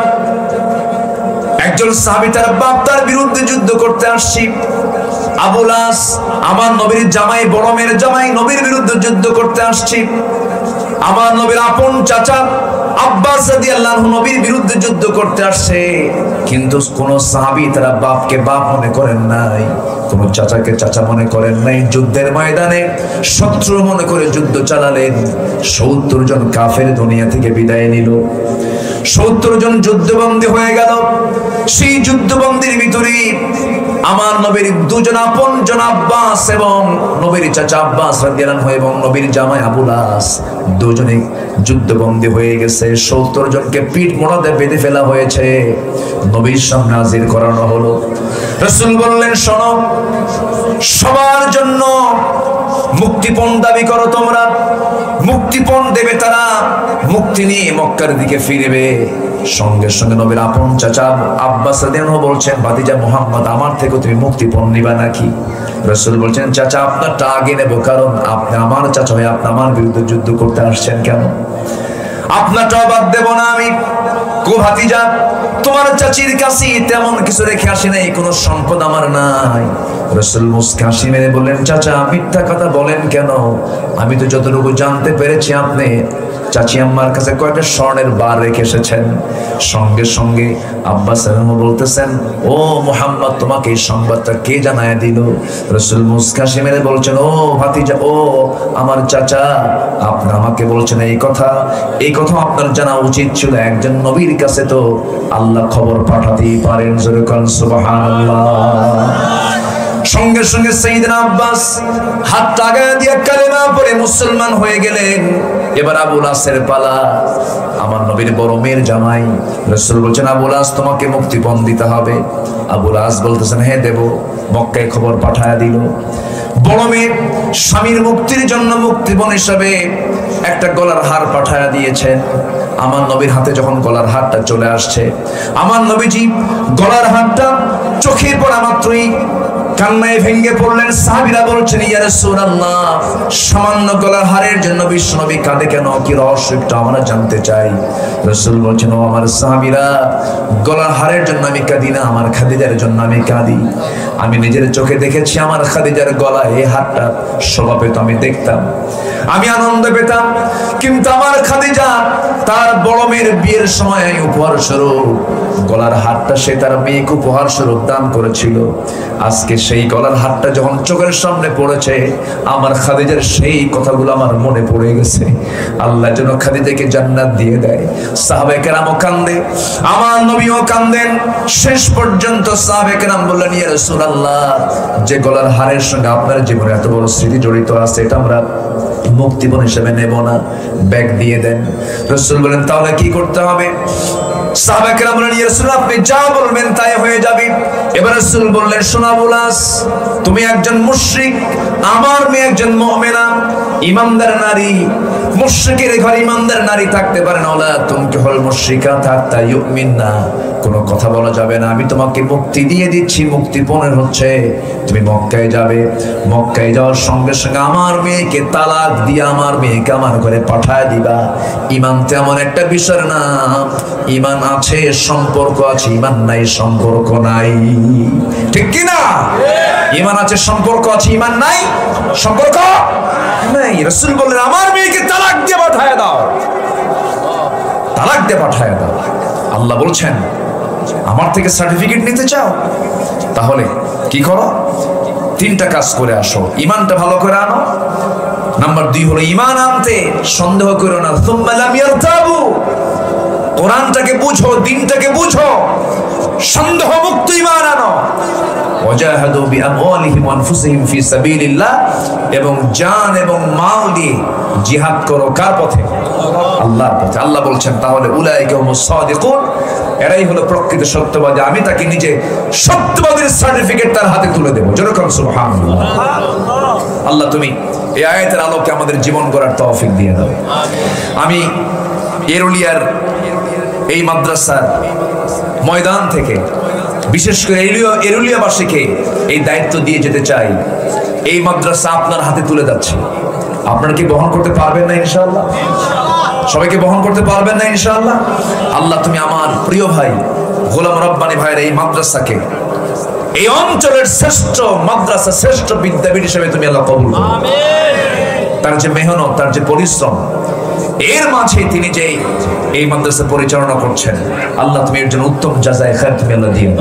একজন সাহাবী, তার বাপ তার বিরুদ্ধে যুদ্ধ করতে আসছে। আবুল আস, আমার নবীর জামাই, বড় মেয়ের জামাই, নবীর বিরুদ্ধে যুদ্ধ করতে আসছে। আমার নবীর আপন চাচা আব্বাস রাদিয়াল্লাহু আনহু নবীর বিরুদ্ধে যুদ্ধ করতে আসছে। কিন্তু কোন সাহাবী তারা বাপকে বাপ মনে করেন নাই, কোন চাচাকে চাচা মনে করেন নাই। যুদ্ধের ময়দানে শত্রু মনে করে যুদ্ধ চালালেন। 70 জন কাফের দুনিয়া থেকে বিদায় নিল। 70 জন যুদ্ধবন্দী হয়ে গেল। সেই যুদ্ধবন্দির ভিতরে আমার নবীর দুজন আপন জন আব্বাস এবং নবীর চাচা আব্বাস রাদিয়াল্লাহু আনহু এবং নবীর জামাই আবুল আস দুজনেই যুদ্ধবন্দী হয়ে গেছে। 70 জনকে পিঠ মোড়াতে বেঁধে ফেলা হয়েছে। নবীর সামনে হাজির করানো হলো। রাসূল বললেন, শোনো, সবার জন্য মুক্তিপণ দাবি করো তোমরা। মুক্তিপণ দেবে তারা, মুক্তি নিয়ে মক্কার দিকে ফিরবে। সঙ্গে সঙ্গে নবীর আপন চাচা আব্বাস রাদিয়াল্লাহু আনহু বলছেন, ভাতিজা মুহাম্মদ, আমার থেকে তুমি মুক্তিপণ নিবা নাকি? রাসূল বলছেন, চাচা আপনারটা আগে নেব, কারণ আপনি আমার চাচা হয়ে আপনি আমার বিরুদ্ধে যুদ্ধ করতে আসছেন কেন? আপনারটাও বাদ দেব না আমি। কো ভাতিজা, তোমার চাচির কাছে তেমন কিছু রেখে আসি নাই, কোনো সম্পদ আমার নাই। রাসূল মুস্কা হাসি মেরে বললেন, চাচা মিথ্যা কথা বলেন কেন? আমি তো যতটুকু জানতে পেরেছি আপনি চাচি আম্মার কাছে কয়টা স্বর্ণের বার রেখে এসেছেন। সঙ্গে সঙ্গে আব্বাস রাদিয়াল্লাহু বলতেছেন, ও মুহাম্মদ, তোমাকে এই সংবাদটা কে জানায় দিল? রাসূল মুস্কা হাসি মেরে বলছেন, ও ভাতিজা, ও আমার চাচা, আপনি আমাকে বলছেন এই কথা আপনার জানা উচিত ছিল। একজন নবীর কাছে তো আল্লাহ খবর পাঠাতেই পারেন। জোরে বলেন সুবহানাল্লাহ। সঙ্গে সঙ্গে সাইয়েদনা আব্বাস হাত টাগায় দিয়ে কালেমা পড়ে মুসলমান হয়ে গেলেন। এবার আবুল আসের পালা। আমার নবীর বড় মেয়ের জামাই। রাসূল বলছেন, আবুল আস, তোমাকে মুক্তিপণ দিতে হবে। আবুল আস বলতেছেন, হ্যাঁ দেব। মক্কায় খবর পাঠায়া দিল। বড় মেয়ে স্বামীর মুক্তির জন্য মুক্তিপণ হিসাবে একটা গলার হার পাঠায়া দিয়েছেন। আমার নবীর হাতে যখন গলার হারটা চলে আসছে, আমার নবীজি গলার হারটা চোখে পড়া মাত্রই কান্নায় ভেঙে পড়লেন। সাহাবীরা বলছেন, ইয়া রাসূলুল্লাহ, সামান্য গলার হারের জন্য বিশ্বনবী কাঁদে কেন? কি রহস্য একটু আমরা জানতে চাই। রাসূল বলছেন, ও আমার সাহাবীরা, গলার হারের জন্য আমি কাঁদি না, আমার খাদিজার জন্য আমি কাঁদি। আমি নিজের চোখে দেখেছি আমার খাদিজার গলায় এই হারটা শোভা পেত, আমি দেখতাম, আমি আনন্দ পেতাম। কিন্তু আমার খাদিজা তার বড় মেয়ের বিয়ের সময় উপহার স্বরূপ গলার হারটা সে তার মেয়েকে উপহার স্বরূপ দান করেছিল। আজকে সেই গলার হারটা যখন চোখের সামনে পড়েছে, আমার খাদিজার সেই কথাগুলো আমার মনে পড়ে গেছে। আল্লাহ যেন খাদিজাকে জান্নাত দিয়ে দেয়। সাহাবায়ে কেরামও কান্দে, আমার নবীও কান্দেন। শেষ পর্যন্ত সাহাবায়ে কেরাম বললেন, ইয়া রাসূলুল্লাহ, যে গলার হারের সঙ্গে আপনার জীবনে এত বড় স্মৃতি জড়িত আছে, এটা আমরা মুক্তিপণ হিসেবে নেব না, ব্যাগ দিয়ে দেন। রাসূল বলেন, তাহলে কি করতে হবে? সাহাবায়ে কেরাম বললেন, ইয়া রাসূলুল্লাহ, আপনি যা বলবেন তাই হয়ে যাবে। এবার রাসূল বললেন, শোনো আবুল আস, তুমি একজন মুশরিক, আমার মেয়ে একজন মুমিনা ইমানদার নারী, মুশরিকের ঘরে ইমানদার নারী থাকতে পারে না। ওলা তুনকিহুল মুশরিকাত হাত্তা ইউমিননা, কোনো কথা বলা যাবে না। আমি তোমাকে মুক্তি দিয়ে দিচ্ছি, মুক্তি পনের হচ্ছে তুমি মক্কায় যাবে। মক্কায় যাওয়ার সঙ্গে সঙ্গে আমার মেয়েকে তালাক দিয়ে আমার মেয়েকে আমার ঘরে পাঠায় দিবা। ইমান তেমন একটা বিষয় না, ইমান আছে সম্পর্ক আছে, ইমান নাই সম্পর্ক নাই, ঠিক কি না? ইমান আছে সম্পর্ক আছে, ইমান নাই সম্পর্ক নাই। রাসূল বললেন আমার মেয়েকে তালাক দিয়ে পাঠায় দাও, তালাক দিয়ে পাঠায় দাও। আল্লাহ বলছেন আমার থেকে সার্টিফিকেট নিতে চাও, তাহলে কি করো? 3টা কাজ করে আসো। ইমানটা ভালো করে আনো। নাম্বার 2 হলো ইমান আনতে সন্দেহ করো না। সুম্মা লাম ইয়ারতাবু, কোরআনটাকে বুঝো, দ্বীনটাকে বুঝো, সন্দেহ মুক্ত ইমান আনো। ওয়াজাহাদু বিআমওয়ালিহিম ওয়া আনফুসিহিম ফি সাবিলিল্লাহ, এবং জান এবং মাল দিয়ে জিহাদ করো। কার পথে? আল্লাহর পথে। আল্লাহ বলছেন তাহলে উলাইকা হুমুস সাদিকুন, এরাই হলো প্রকৃত সত্যবাদী। আমি তাকে নিজে সত্যবাদীর সার্টিফিকেট তার হাতে তুলে দেবো। যেরকম সুবহানাল্লাহ। আল্লাহ তুমি এই আয়াতের আলোকে আমাদের জীবন গড়ার তৌফিক দিয়ে দাও। আমি এরুলিয়ার এই মাদ্রাসার ময়দান থেকে বিশেষ করে এরুলিয়াবাসীকে এই দায়িত্ব দিয়ে যেতে চাই। এই মাদ্রাসা আপনার হাতে তুলে যাচ্ছে। আপনারা কি বহন করতে পারবেন না ইনশাআল্লাহ? সবাইকে বহন করতে পারবেন না ইনশাআল্লাহ? আল্লাহ তুমি আমার প্রিয় ভাই গোলাম রব্বানী ভাইয়ের এই মাদ্রাসাকে এই অঞ্চলের শ্রেষ্ঠ মাদ্রাসা, শ্রেষ্ঠ বিদ্যাপীঠ হিসেবে তুমি আল্লাহ কবুল করো। তার যে মেহনত, তার যে পরিশ্রম, এর মাঝে তিনি যে এই মাদ্রাসা পরিচালনা করছেন, আল্লাহ তুমি এর জন্য উত্তম জাযায়ে খায়র তুমি আল্লাহ দিও।